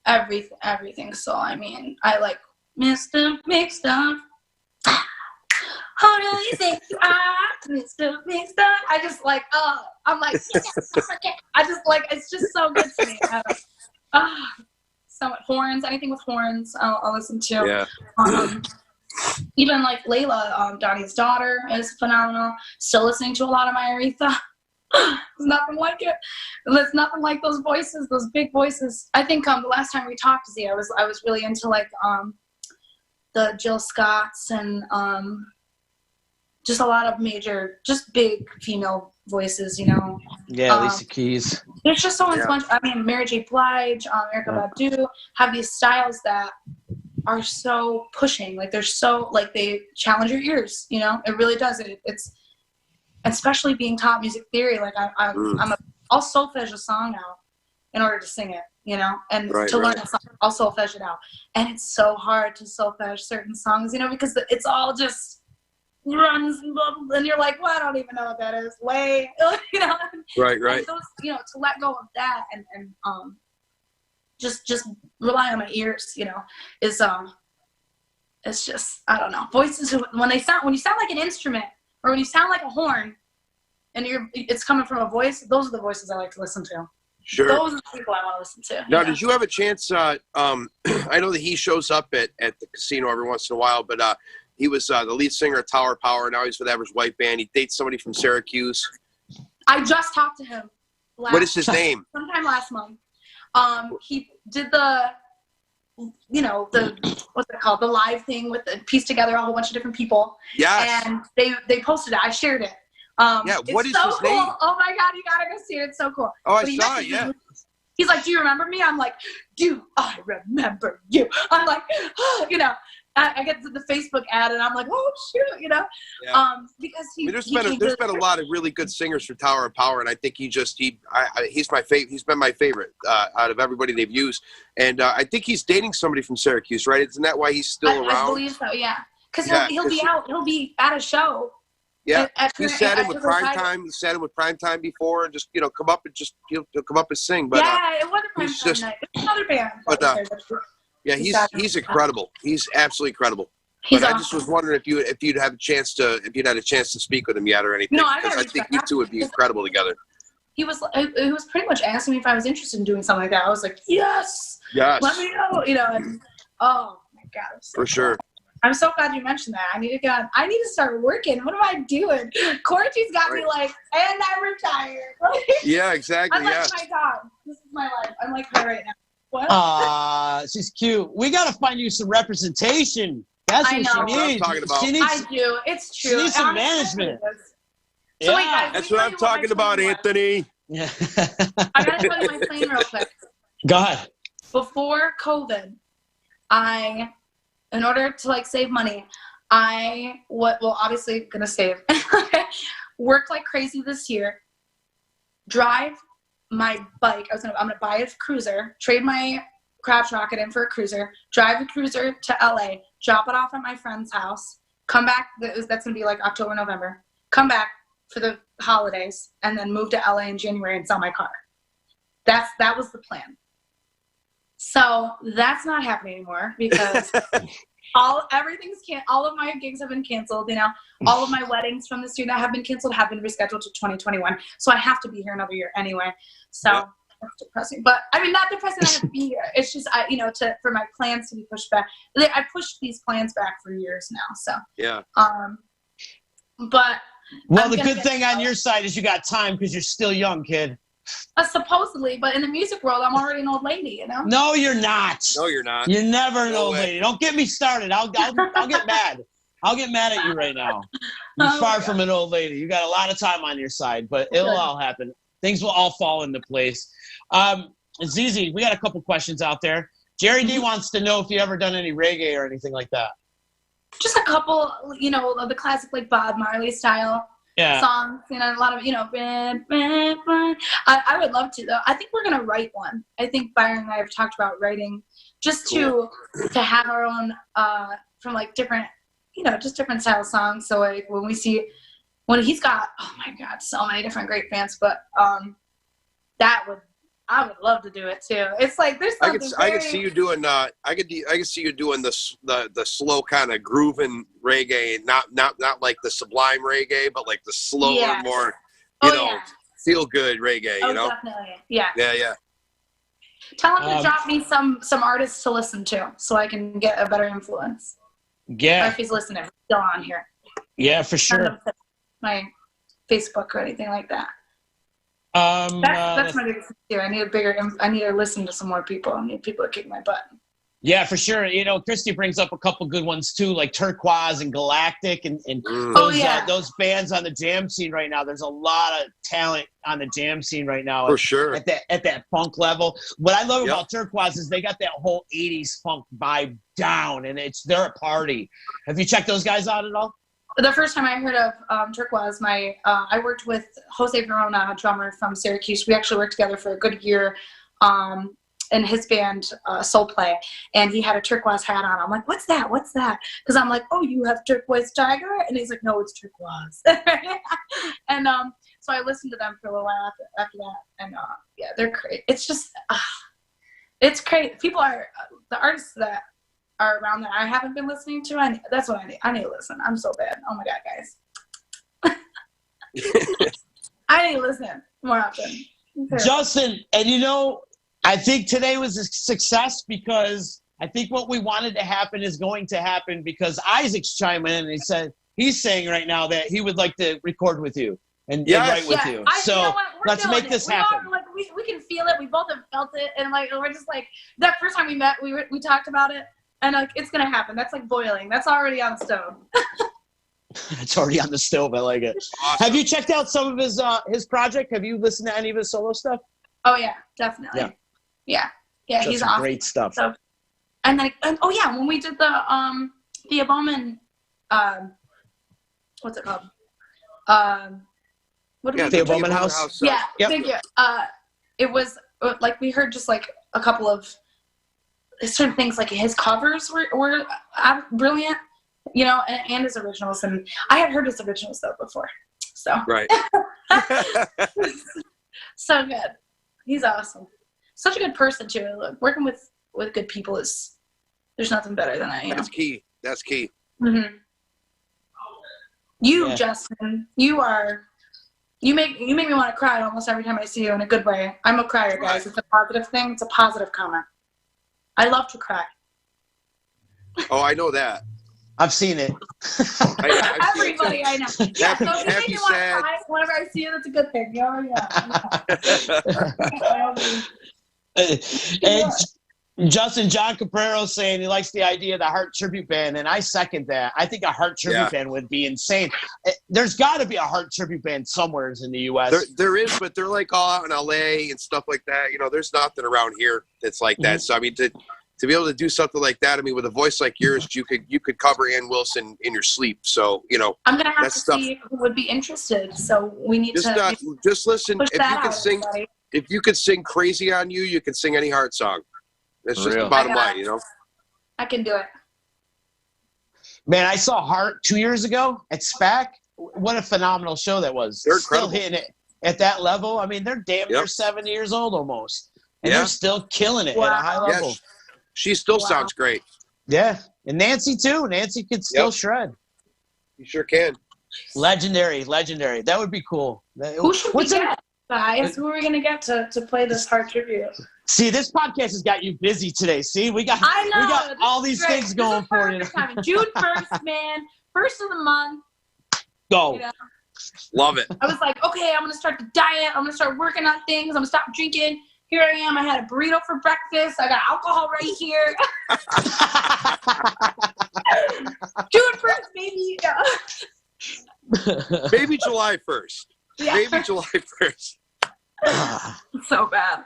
everything soul. I mean, I like Mr. Mixed Up. Who do you think you are, Mr. Mixed Up? I just like, I'm like, I just like, it's just so good to me. So horns, anything with horns, I'll listen to. Yeah. Even like Layla, Donnie's daughter, is phenomenal. Still listening to a lot of my Aretha. There's nothing like it. There's nothing like those voices, those big voices. I think the last time we talked, Z, I was really into like the Jill Scotts and just a lot of major, just big female voices, Yeah, Alicia Keys. There's just so much. I mean, Mary J. Blige, Erykah Badu have these styles that are so pushing. Like they're so like they challenge your ears. It really does. It's especially being taught music theory. Like I'll solfege a song out in order to sing it. And to learn a song, I'll solfege it out. And it's so hard to solfege certain songs. Because it's all just runs and you're like, well, I don't even know what that is. Right. And those, to let go of that and just rely on my ears, is it's just, I don't know. Voices when you sound like an instrument or when you sound like a horn and it's coming from a voice, those are the voices I like to listen to. Sure. Those are the people I want to listen to. Now, did you have a chance? I know that he shows up at the casino every once in a while, but he was the lead singer of Tower Power. Now he's with Average White Band. He dates somebody from Syracuse. I just talked to him. What is his name? Sometime last month. He did the what's it called? The live thing with the piece together a whole bunch of different people. Yes. And they posted it. I shared it. What is so his cool. name? Oh my God, you gotta go see it. It's so cool. Oh, I saw it. Yeah. He's like, do you remember me? I'm like, do I remember you? I'm like, I get to the Facebook ad and I'm like, oh shoot, Yeah. Because there's been a lot of really good singers for Tower of Power, and I think he's my favorite. He's been my favorite out of everybody they've used, and I think he's dating somebody from Syracuse, right? Isn't that why he's still around? I believe so, yeah. Because he'll be at a show. Yeah, he sat in with Primetime. He sat in with Primetime before, and just come up and he'll come up and sing. But it wasn't Primetime night. It's another band. But yeah, he's incredible. He's absolutely incrable. But I just was wondering if you'd had a chance to speak with him yet or anything. No, because I think you two would be incredible together. He was pretty much asking me if I was interested in doing something like that. I was like, yes, let me know, and oh my God, for sure. I'm so glad you mentioned that. I need to start working. What am I doing? Quarantine's got me like, and I'm retired. Yeah, exactly. I'm like my dog. This is my life. I'm like her right now. What? She's cute. We got to find you some representation. That's what she needs. That's what I'm talking about. I do. It's true. She needs some management. So wait, guys, that's what I'm talking about, Anthony. Yeah. I got to tell you my plan real quick. Go ahead. Before COVID, in order to save money, obviously gonna save. Work like crazy this year. Drive my bike. I'm gonna buy a cruiser, trade my crotch rocket in for a cruiser, drive the cruiser to LA, drop it off at my friend's house, come back. That's gonna be like October, November. Come back for the holidays, and then move to LA in January and sell my car. That was the plan. So that's not happening anymore because all of my gigs have been canceled. You know, all of my weddings from this year that have been canceled have been rescheduled to 2021. So I have to be here another year anyway. So that's depressing. But I mean, not depressing. I have to be here. It's just for my plans to be pushed back. I pushed these plans back for years now. So yeah. But well, the good thing on your side is you got time because you're still young, kid. Supposedly, but in the music world, I'm already an old lady, you know? No, you're not. No, you're not. You're never an old way. lady. Don't get me started. I'll get mad. I'll get mad at you right now. You're far from an old lady. You got a lot of time on your side, but it'll all happen. Things will all fall into place. Zizi, we got a couple questions out there. Jerry D wants to know if you ever done any reggae or anything like that. Just a couple, of the classic like Bob Marley style. Yeah. Songs, a lot of, I would love to, though. I think we're going to write one. I think Byron and I have talked about writing just to have our own, from like different, just different style songs. So like when he's got, oh my God, so many different great bands, but I would love to do it too. It's like there's something I could see you doing I could see you doing the slow kind of grooving reggae, not like the Sublime reggae, but like the slower, more feel good reggae. Definitely, yeah. Yeah. Tell him to drop me some artists to listen to so I can get a better influence. Yeah. Or if he's listening, still on here. Yeah, for sure. My Facebook or anything like that. That's my biggest issue. I need to listen to some more people. I need people to kick my butt. Yeah, for sure. Christy brings up a couple good ones too, like Turquoise and Galactic and those bands on the jam scene right now. There's a lot of talent on the jam scene right now. For sure. At that funk level. What I love about Turquoise is they got that whole 80s funk vibe down, and they're a party. Have you checked those guys out at all? The first time I heard of Turquoise, I worked with Jose Verona, a drummer from Syracuse. We actually worked together for a good year in his band, Soul Play, and he had a turquoise hat on. I'm like, what's that? Because I'm like, oh, you have Turquoise Tiger? And he's like, no, it's turquoise. And so I listened to them for a little while after that, and they're great. It's just, it's great. People the artists that are around that I haven't been listening to. That's what I need. I need to listen. I'm so bad. Oh my God, guys. I need to listen more often. Justin, and I think today was a success because I think what we wanted to happen is going to happen because Isaac's chiming in and he said he's saying right now that he would like to record with you and write with you. So let's make this happen. We can feel it. We both have felt it, and we're just like that first time we met. We talked about it. And it's gonna happen. That's like boiling. That's already on the stove. It's already on the stove. I like it. Awesome. Have you checked out some of his project? Have you listened to any of his solo stuff? Oh yeah, definitely. Yeah. He's awesome. Great stuff. So, and then when we did the Bowman, what's it called? What did we do? The Bowman House. Yeah. Thank you. It was like we heard just like a couple of certain things, like his covers were brilliant, and his originals. And I had heard his originals though before, so right. So good. He's awesome. Such a good person too. Working with good people there's nothing better than that. That's key. Mm-hmm. Justin, you make me want to cry almost every time I see you in a good way. I'm a crier, guys. It's a positive thing. It's a positive comment. I love to cry. Oh, I know that. I've seen it. Everybody I know. Yeah, so if you make me want to cry whenever I see you, that's a good thing. And Justin, John Caprero saying he likes the idea of the Heart Tribute Band, and I second that. I think a Heart Tribute Band would be insane. There's got to be a Heart Tribute Band somewhere in the U.S. There is, but they're like all out in L.A. and stuff like that. There's nothing around here that's like that. So I mean, to be able to do something like that, I mean, with a voice like yours, you could cover Ann Wilson in your sleep. So I'm gonna have to see who would be interested. So we need just listen. If you can sing. Everybody. if you could sing "Crazy on You," you can sing any Heart song. That's just real. the bottom line, you know. I can do it. Man, I saw Heart 2 years ago at SPAC. What a phenomenal show that was. They're still incredible. hitting it at that level. I mean, they're damn near 70 years old almost. And they're still killing it at a high Yeah, level. she still sounds great. Yeah. And Nancy, too. Nancy could still shred. You sure can. Legendary. That would be cool. Who should we get, guys? Who are we going to get to play this Heart tribute? See, this podcast has got you busy today. See, we got all these things going for you. June 1st, man. First of the month. Go. You know? Love it. I was like, okay, I'm going to start the diet. I'm going to start working on things. I'm going to stop drinking. Here I am. I had a burrito for breakfast. I got alcohol right here. June 1st, baby. Maybe July 1st. Yeah. Maybe July 1st. So bad.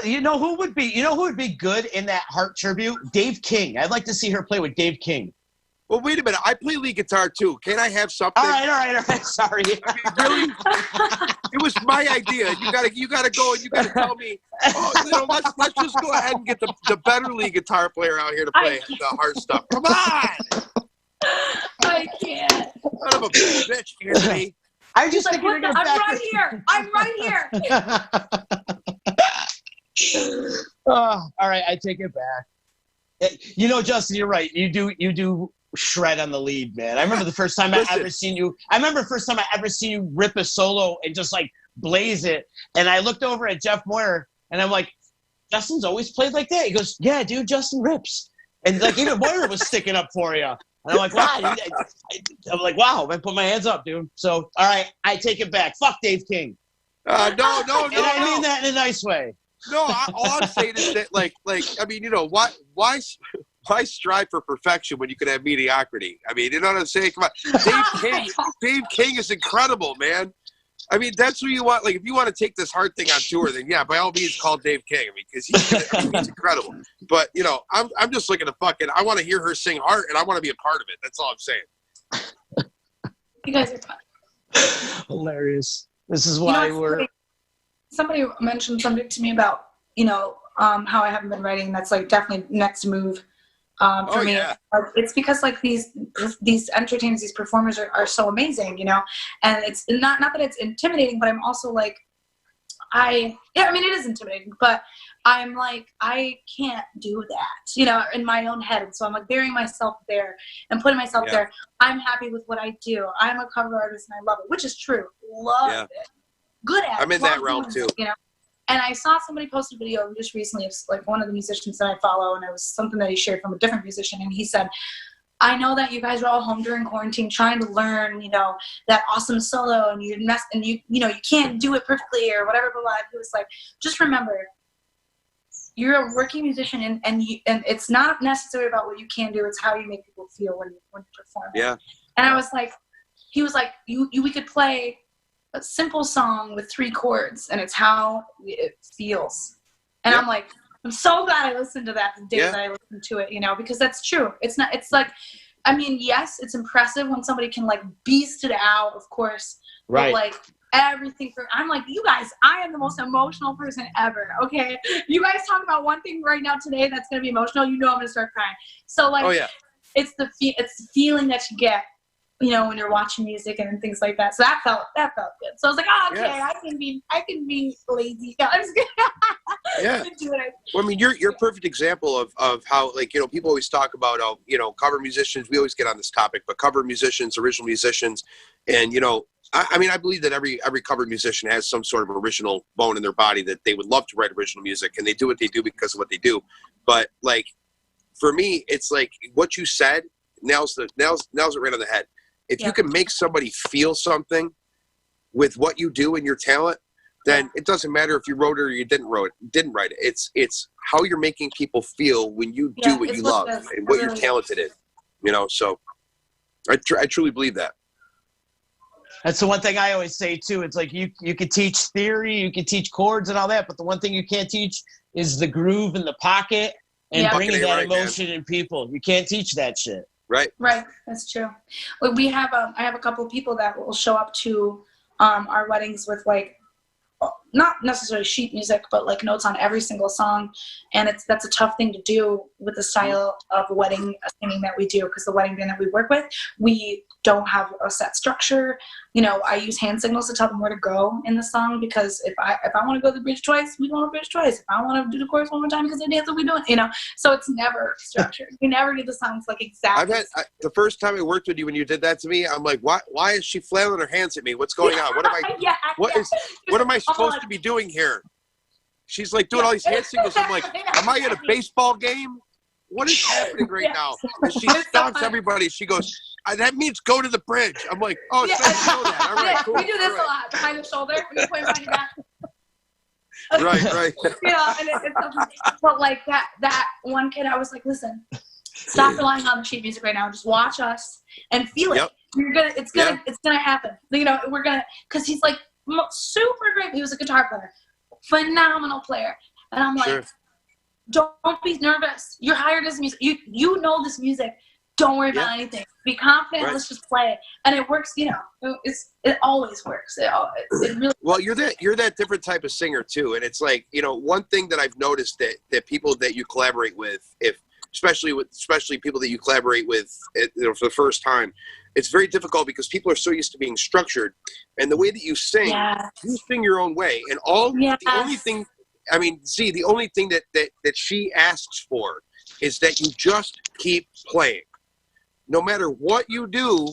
You know who would be good in that Heart tribute? Dave King. I'd like to see her play with Dave King. Well, wait a minute. I play lead guitar too. Can I have something? All right. Sorry. I mean, really? It was my idea. You gotta go and you gotta tell me. Oh, let's just go ahead and get the better lead guitar player out here to play the Heart stuff. Come on. I can't. Son of a bitch, Anthony. I just like, I'm right here. I'm right here. All right, I take it back. You know, Justin, you're right. You do shred on the lead, man. I remember the first time I ever seen you rip a solo and just like blaze it. And I looked over at Jeff Moyer and I'm like, Justin's always played like that. He goes, yeah, dude, Justin rips. And like even Moyer was sticking up for you. And I'm like, wow. I put my hands up, dude. So, all right, I take it back. Fuck Dave King. No. And I mean that in a nice way. No, all I'm saying is that, I mean, you know, why strive for perfection when you can have mediocrity? I mean, you know what I'm saying? Come on, Dave King is incredible, man. I mean, that's who you want. Like, if you want to take this Heart thing on tour, then yeah, by all means, call Dave King. I mean, because he's incredible. But you know, I'm just looking to I want to hear her sing Heart, and I want to be a part of it. That's all I'm saying. You guys are fun. Hilarious. This is why Somebody mentioned something to me about, you know, how I haven't been writing. That's like definitely next move for me. Yeah. It's because like these entertainers, these performers are so amazing, you know, and it's not that it's intimidating, but I'm also like, I mean, it is intimidating, but I'm like, I can't do that, you know, in my own head. And so I'm like burying myself there and putting myself there. I'm happy with what I do. I'm a cover artist and I love it, which is true. Love it. Good at it. I'm in that realm too. You know, and I saw somebody post a video just recently of like one of the musicians that I follow, and it was something that he shared from a different musician, and he said, I know that you guys are all home during quarantine trying to learn, you know, that awesome solo, and you can't do it perfectly or whatever, blah, blah. He was like, just remember, you're a working musician, and it's not necessarily about what you can do, it's how you make people feel when you perform. Yeah. And I was like, he was like, we could play a simple song with 3 chords, and it's how it feels. And I'm like, I'm so glad I listened to that the day that I listened to it, you know, because that's true. It's like, I mean, yes, it's impressive when somebody can like beast it out, of course, right? But like everything I'm like, you guys, I am the most emotional person ever. Okay, you guys talk about one thing right now today that's gonna be emotional, you know, I'm gonna start crying. So like, it's the feeling that you get, you know, when you're watching music and things like that. So that felt good. So I was like, oh, okay, I can be lazy. I'm just kidding. Yeah. Well, I mean, you're a perfect example of how, like, you know, people always talk about, you know, cover musicians. We always get on this topic, but cover musicians, original musicians, and, you know, I mean, I believe that every cover musician has some sort of original bone in their body that they would love to write original music, and they do what they do because of what they do. But like, for me, it's like what you said nails it right on the head. If you can make somebody feel something with what you do and your talent, then it doesn't matter if you wrote it or you didn't write it. It's how you're making people feel when you do what you love and what you're talented in. You know, so I truly believe that. That's the one thing I always say too. It's like you could teach theory, you can teach chords and all that, but the one thing you can't teach is the groove in the pocket and bringing that emotion in people. You can't teach that shit. Right. That's true. We have I have a couple of people that will show up to our weddings with like not necessarily sheet music, but like notes on every single song. And that's a tough thing to do with the style of wedding singing that we do, because the wedding band that we work with, we don't have a set structure. You know, I use hand signals to tell them where to go in the song, because if I want to go to the bridge twice, we go to the bridge twice. If I want to do the chorus one more time because they dance, we do it, you know. So it's never structured. We never do the songs like exactly. The first time I worked with you when you did that to me, I'm like, why is she flailing her hands at me? What's going on? What am I what am I supposed to be doing here? She's like doing all these hand signals. I'm like, am I at a baseball game? What is happening right now? And she stops everybody. She goes, that means go to the bridge. I'm like, oh, it's nice to know that. All right, cool. We do this a lot, behind the shoulder, when you point behind your back. Right. Yeah, and but like that one kid, I was like, listen, stop relying on the sheet music right now. Just watch us and feel it. Yep. It's gonna happen. You know, because he's like super great. He was a guitar player, phenomenal player, and I'm like, don't be nervous. You're hired as music. You know this music. Don't worry about anything. Be confident. Right. Let's just play it, and it works. You know, it always works. It really. Well, you're that different type of singer too, and it's like, you know, one thing that I've noticed that people that you collaborate with, especially people that you collaborate with, you know, for the first time, it's very difficult because people are so used to being structured, and the way that you sing, you sing your own way, and the only thing. I mean, see, the only thing that she asks for is that you just keep playing. No matter what you do,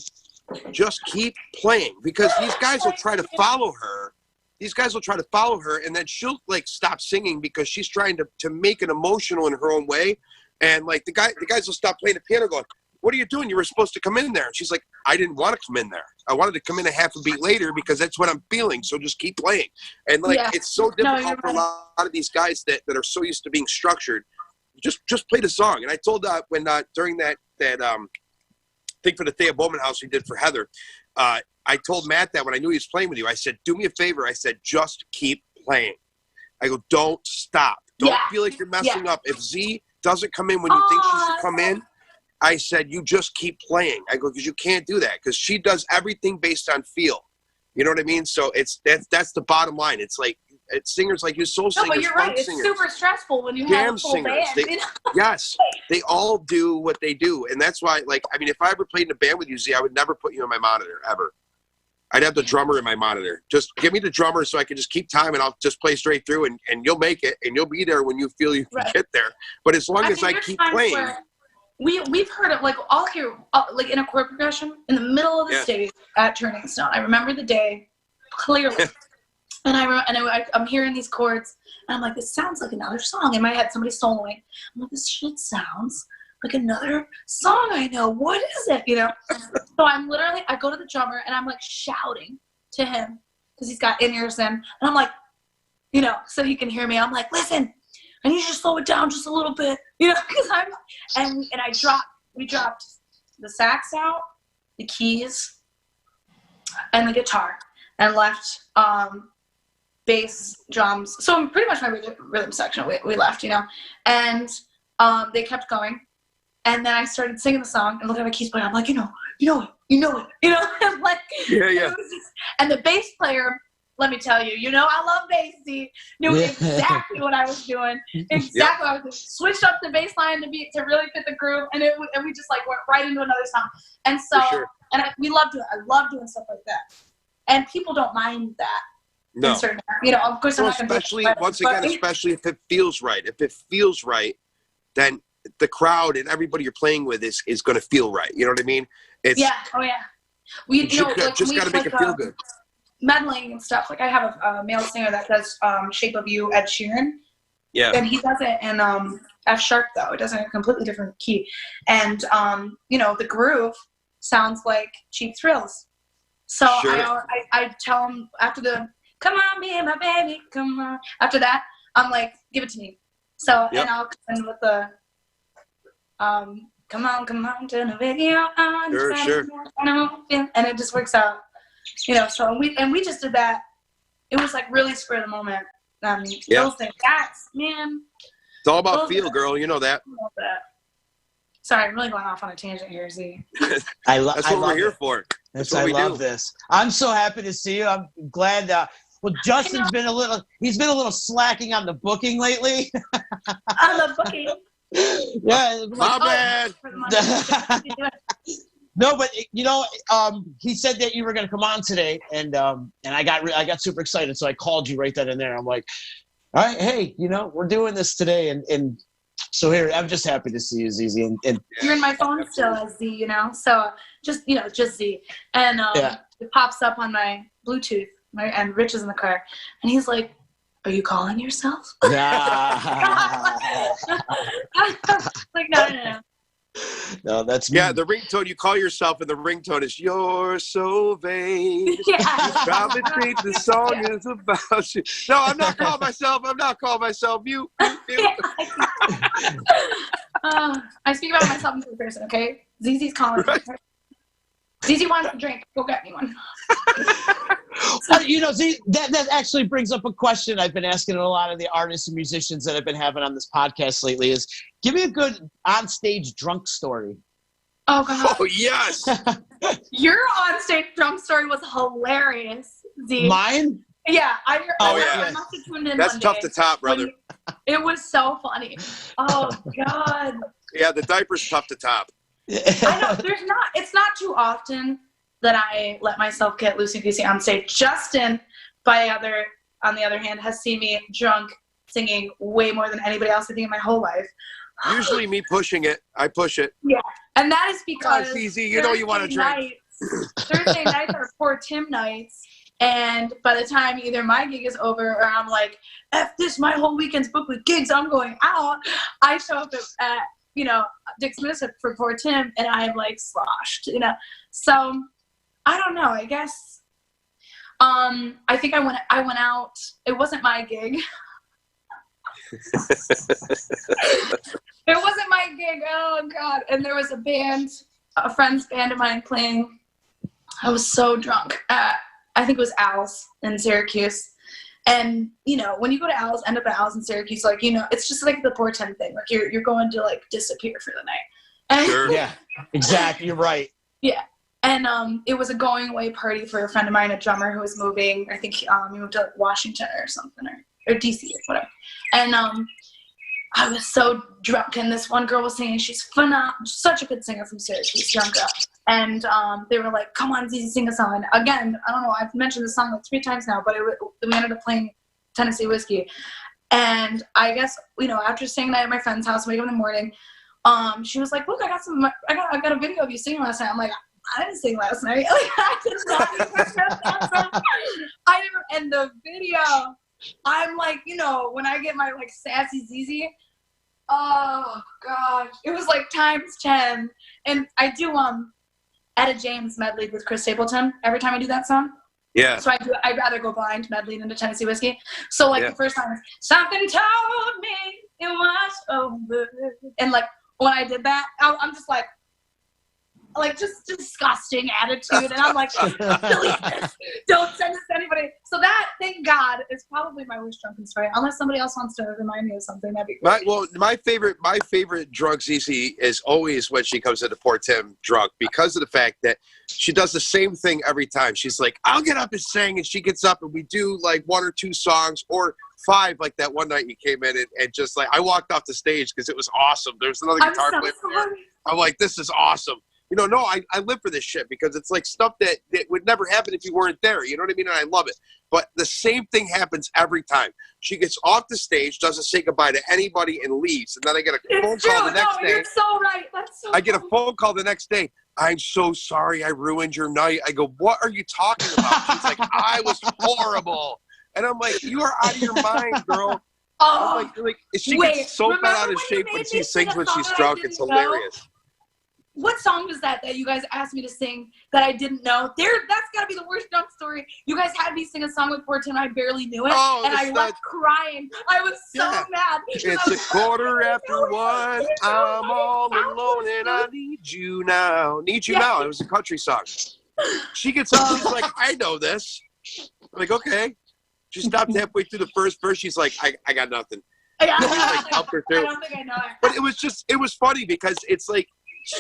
just keep playing, because these guys will try to follow her. And then she'll like stop singing because she's trying to make it emotional in her own way. And like the guys will stop playing the piano going, what are you doing? You were supposed to come in there. And she's like, I didn't want to come in there. I wanted to come in a half a beat later because that's what I'm feeling. So just keep playing. And like, it's so difficult for a lot of these guys that are so used to being structured. Just play the song. And I told when during that thing for the Thea Bowman House we did for Heather, I told Matt that when I knew he was playing with you, I said, do me a favor. I said, just keep playing. I go, don't stop. Don't feel like you're messing up. If Z doesn't come in when you think she should come in, I said, you just keep playing. I go, because you can't do that, because she does everything based on feel. You know what I mean? So that's the bottom line. It's like, it's singers like you, soul singers, but you're right. It's singers, super stressful when you jam have a full singers. band. You know? Yes, they all do what they do, and that's why. Like, I mean, if I ever played in a band with you, Z, I would never put you on my monitor ever. I'd have the drummer in my monitor. Just give me the drummer so I can just keep time, and I'll just play straight through, and you'll make it, and you'll be there when you feel you can get there. But as long as I keep playing. We've heard it, like, all here, like in a chord progression in the middle of the stage at Turning Stone. I remember the day clearly, and I'm hearing these chords, and I'm like, this sounds like another song. In my head, somebody's soloing. I'm like, this shit sounds like another song I know. What is it? You know? So I go to the drummer, and I'm like shouting to him because he's got in-ears in, and I'm like, you know, so he can hear me. I'm like, listen, I need you to slow it down just a little bit, you know, because we dropped the sax out, the keys, and the guitar, and left bass, drums. So pretty much my rhythm section we left, you know, and they kept going, and then I started singing the song and looking at my keys playing. I'm like, you know it, and like, and the bass player. Let me tell you, I love bass. He knew exactly what I was doing. Exactly what I was doing. Switched up the bass line to really fit the groove, and we just like went right into another song. And so, we love doing. I love doing stuff like that, and people don't mind that. No, of course, I'm not going to. Especially if it feels right. If it feels right, then the crowd and everybody you're playing with is going to feel right. You know what I mean? It's, We just got to make it feel good. Meddling and stuff. Like I have a male singer that does Shape of You, Ed Sheeran. Yeah. And he does it in F sharp though. It does it in a completely different key. And the groove sounds like Cheap Thrills. So I tell him after the come on, be my baby, come on. After that, I'm like, give it to me. So and I'll come in with the come on, turn the video on. Sure. And it just works out. So we just did that. It was like really spur of the moment. Those things, man. It's all about feel, girl. You know that. Sorry, I'm really going off on a tangent here, Z. That's what we're here for. I love this. I'm so happy to see you. I'm glad. Well, Justin's been a little slacking on the booking lately. On the booking. Yeah. My bad. No, but he said that you were going to come on today, and I got super excited, so I called you right then and there. I'm like, all right, hey, we're doing this today, and so here, I'm just happy to see you, Zizi. And you're in my phone still as Z, so just Z, and it pops up on my Bluetooth, and Rich is in the car, and he's like, "Are you calling yourself?" Nah. Like, no. No, that's me. Yeah, the ringtone, you call yourself, and the ringtone is, "You're so vain." Yeah. You probably think the song is about you. No, I'm not calling myself. Mute. I speak about myself in third person, okay? ZZ's calling. Right. ZZ wants a drink. Go get me one. Z, that actually brings up a question I've been asking a lot of the artists and musicians that I've been having on this podcast lately is, give me a good on-stage drunk story. Oh, God. Oh, yes. Your on-stage drunk story was hilarious, Z. Mine? Yeah. I yeah. must have tuned in. That's tough to top, brother. It was so funny. Oh, God. Yeah, the diaper's tough to top. I know. It's not too often that I let myself get loosey-goosey on stage. Justin, on the other hand, has seen me drunk singing way more than anybody else, I think, in my whole life. Usually me pushing it. I push it. Yeah. And that is because it's easy. You want to drink. Thursday nights are Poor Tim nights. And by the time either my gig is over or I'm like, F this, my whole weekend's booked with gigs, I'm going out, I show up at Dick's Minnesota for Poor Tim, and I'm like sloshed, So I don't know, I guess. I think I went out. It wasn't my gig. It wasn't my gig. Oh, God. And there was a friend's band of mine playing. I was so drunk. I think it was Al's in Syracuse. And, when you go to Al's, end up at Al's in Syracuse, it's just like the Poor Tim thing. Like, you're going to, disappear for the night. And, Sure. Yeah, exactly. You're right. Yeah. And it was a going away party for a friend of mine, a drummer who was moving. I think he moved to Washington or something, or DC or whatever. And I was so drunk, and this one girl was singing. She's phenomenal, such a good singer from Syracuse, young girl. And they were like, "Come on, Zizi, sing a song." And again, I don't know, I've mentioned this song like 3 times now, but we ended up playing Tennessee Whiskey. And I guess, after staying the night at my friend's house, wake up in the morning, she was like, "Look, I got a video of you singing last night." I'm like, I didn't sing last night. I did not even that song. And the video, I'm like, when I get my sassy ZZ, oh gosh, it was times 10. And I do Etta James medleyed with Chris Stapleton every time I do that song. Yeah. So I'd rather go blind medleyed into Tennessee Whiskey. So the first time, something told me it was over. And when I did that, I'm just just disgusting attitude, and I'm like, delete this, don't send this to anybody. So that, thank God, is probably my worst drunken story. Unless somebody else wants to remind me of something, that'd be great. My favorite drunk ZZ is always when she comes into Poor Tim drunk, because of the fact that she does the same thing every time. She's like, "I'll get up and sing," and she gets up and we do 1 or 2 songs or 5, like that one night you came in and just I walked off the stage because it was awesome. There's another guitar player there. I'm like, this is awesome. I live for this shit because it's stuff that would never happen if you weren't there. You know what I mean? And I love it. But the same thing happens every time. She gets off the stage, doesn't say goodbye to anybody, and leaves. And then I get a phone call the next day. You're so right. That's so I get a phone call the next day. "I'm so sorry I ruined your night." I go, "What are you talking about?" She's like, "I was horrible." And I'm like, "You are out of your mind, girl." Oh, she gets so bent out of shape when she sings when she's drunk. It's hilarious. What song was that you guys asked me to sing that I didn't know? That's got to be the worst drunk story. You guys had me sing a song with Poor Tim, I barely knew it, and I left crying. I was so mad. It's 1:15. I'm all alone, and I need you now. Need you now. It was a country song. She gets up. She's like, "I know this." I'm like, "Okay." She stopped halfway through the first verse. She's like, I got nothing. Yeah. Up her through. I don't think I know it. But it was funny because it's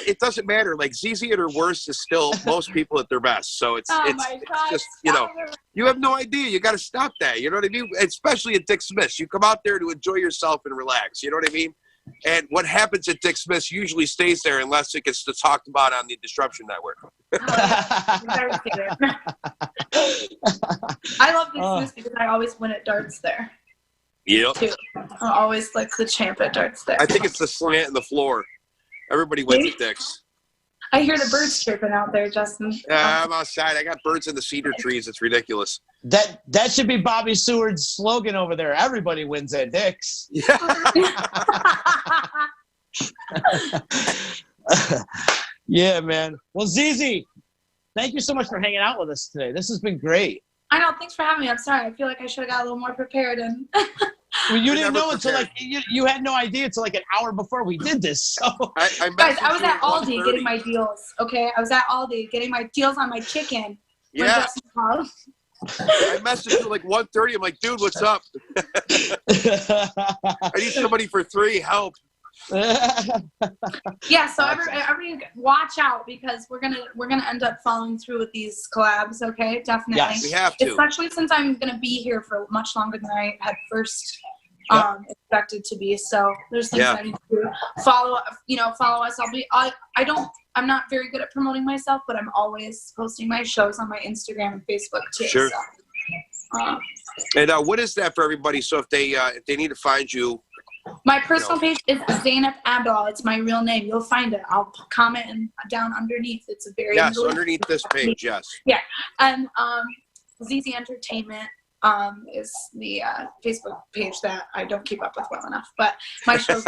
it doesn't matter. Like ZZ at her worst is still most people at their best. So it's just, you know, you have no idea. You got to stop that. You know what I mean? Especially at Dick Smith's. You come out there to enjoy yourself and relax. You know what I mean? And what happens at Dick Smith's usually stays there unless it gets talked about on the Disruption Network. I love Dick Smith's because I always win at darts there. Yep. Too. I'm always like the champ at darts there. I think it's the slant and the floor. Everybody wins at Dick's. I hear the birds chirping out there, Justin. I'm outside. I got birds in the cedar trees. It's ridiculous. That should be Bobby Seward's slogan over there. Everybody wins at Dick's. Yeah, man. Well, ZZ, thank you so much for hanging out with us today. This has been great. I know. Thanks for having me. I'm sorry. I feel like I should have got a little more prepared. And well, you didn't know until like you had no idea until like an hour before we did this. So guys, I was at Aldi getting my deals. Okay, I was at Aldi getting my deals on my chicken. Yeah. I messaged you like 1:30. I'm like, dude, what's up? I need somebody for 3. Help. Yeah, so every watch out because we're gonna end up following through with these collabs. Okay, definitely. Yes, we have to. Especially since I'm gonna be here for much longer than I had first expected to be. So there's things I need to follow. Follow us. I'm not very good at promoting myself, but I'm always posting my shows on my Instagram and Facebook too. Sure. So, and what is that for everybody? So if they need to find you. My personal page is Zainab Abdal. It's my real name. You'll find it. I'll comment down underneath. It's a very underneath this page. Yes. Yeah, and ZZ Entertainment is the Facebook page that I don't keep up with well enough. But my shows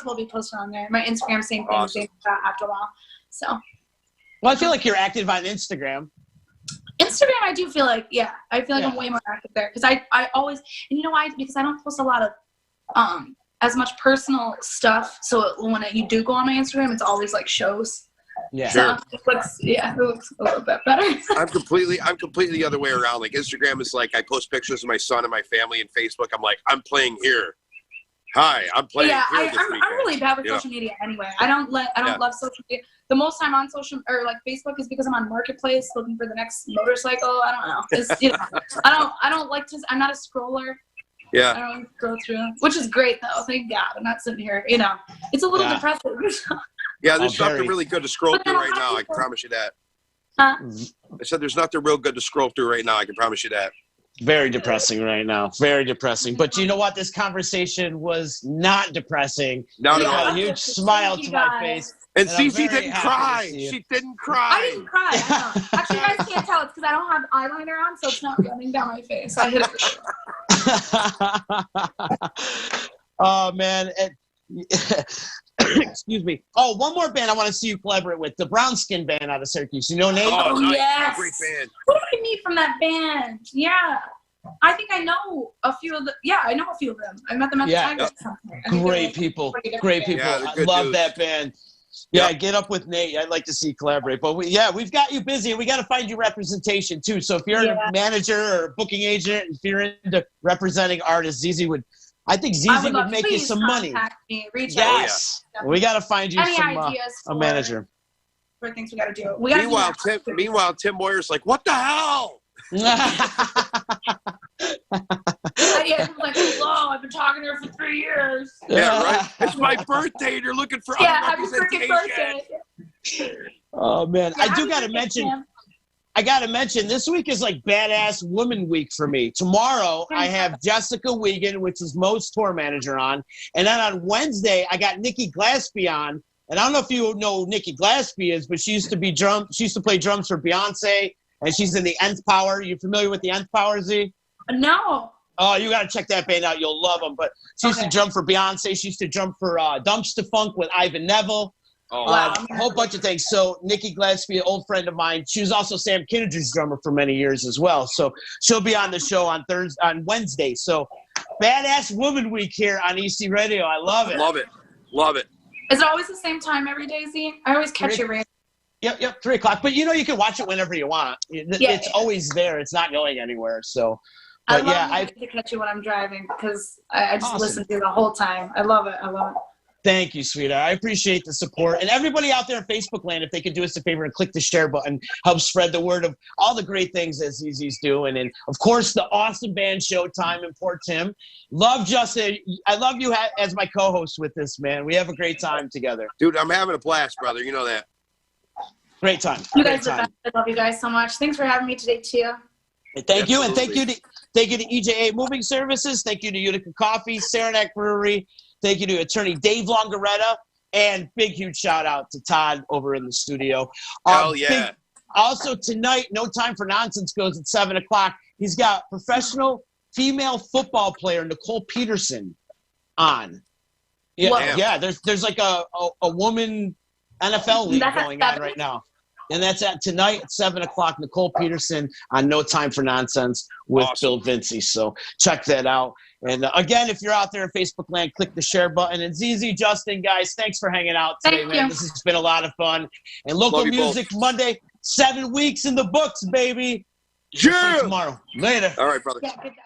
will be posted on there. My Instagram, same thing. Awesome. Zainab Abdal. So. Well, I feel like you're active on Instagram. Instagram, I do feel like I'm way more active there because I always, and you know why? Because I don't post a lot of as much personal stuff, so when you do go on my Instagram, it's always like shows. Yeah, sure. It looks a little bit better. I'm completely the other way around. Like Instagram is like I post pictures of my son and my family, and Facebook I'm like I'm playing here. Hi, I'm playing here. I'm really bad with social media anyway. I don't love social media. The most time on social or like Facebook is because I'm on Marketplace looking for the next motorcycle. I don't know. It's, I don't like to. I'm not a scroller. Yeah. I don't go through, which is great though. Thank God. I'm not sitting here. It's a little depressing. Yeah, there's nothing really good to scroll through right now. I can promise you that. Huh? I said there's nothing real good to scroll through right now. I can promise you that. Very depressing right now. Very depressing. But you know what? This conversation was not depressing. Not at all. A huge smile to my face. And ZZ didn't cry. She didn't cry. I didn't cry. I know. Actually, you guys can't tell. It's because I don't have eyeliner on, so it's not running down my face. I hit it for sure. Oh, man. Excuse me. Oh, one more band I want to see you collaborate with. The Brown Skin Band out of Syracuse. You know Nate? Oh, nice. Yes. Great band. Who do I meet from that band? Yeah. I think I know a few of them. Yeah, I know a few of them. I met them at the Tiger. Great people. Great people. Yeah, I love dudes. that band. Yeah, get up with Nate. I'd like to see you collaborate. But we've got you busy, and we got to find you representation too. So if you're a manager or a booking agent, if you're into representing artists, ZZ would make you some money. Me, reach yes, we got to find you a manager. For things we got to do. Meanwhile, Tim Moyer's like, "What the hell?" Like, hello, I've been talking to her for 3 years. Yeah, right. It's my birthday, and you're looking for happy freaking birthday. Oh man, Yeah, I gotta mention this week is like Badass Woman Week for me. Tomorrow I have Jessica Wiegand, which is Mo's tour manager, on, and then on Wednesday I got Nikki Glaspie on. And I don't know if you know who Nikki Glaspie is, but she used to play drums for Beyonce, and she's in the Nth Power. You familiar with the Nth Power, Z? No. Oh, you got to check that band out. You'll love them. But she used to drum for Beyonce. She used to drum for Dumpster Funk with Ivan Neville. Oh, wow. A whole bunch of things. So Nikki Glaspie, an old friend of mine, she was also Sam Kinninger's drummer for many years as well. So she'll be on the show on Wednesday. So Badass Woman Week here on EC Radio. I love it. Love it. Love it. Is it always the same time every day, Z? I always catch you right. Yep, 3 o'clock. But you can watch it whenever you want. It's always there. It's not going anywhere. So, but I love to catch you when I'm driving because I just listen to you the whole time. I love it. Thank you, sweetheart. I appreciate the support. And everybody out there in Facebook land, if they could do us a favor and click the share button, help spread the word of all the great things that ZZ's doing. And, of course, the awesome band Showtime and Poor Tim. Love Justin. I love you as my co-host with this, man. We have a great time together. Dude, I'm having a blast, brother. You know that. Great time. You Great guys are time. best. I love you guys so much. Thanks for having me today, too. Thank you. And Absolutely. thank you to EJA Moving Services. Thank you to Utica Coffee, Saranac Brewery. Thank you to attorney Dave Longaretta. And big, huge shout out to Todd over in the studio. Hell yeah. Also tonight, No Time for Nonsense goes at 7 o'clock. He's got professional female football player Nicole Peterson on. Yeah. There's like a woman NFL league going on right now. And that's at tonight at 7 o'clock. Nicole Peterson on No Time for Nonsense with Bill Vincey. So check that out. And again, if you're out there in Facebook land, click the share button. And ZZ, Justin, guys, thanks for hanging out today, Thank man. you. This has been a lot of fun. And Local Love you Music both. Monday, 7 weeks in the books, baby. Yeah. Tomorrow. Later. All right, brother. Yeah, good job.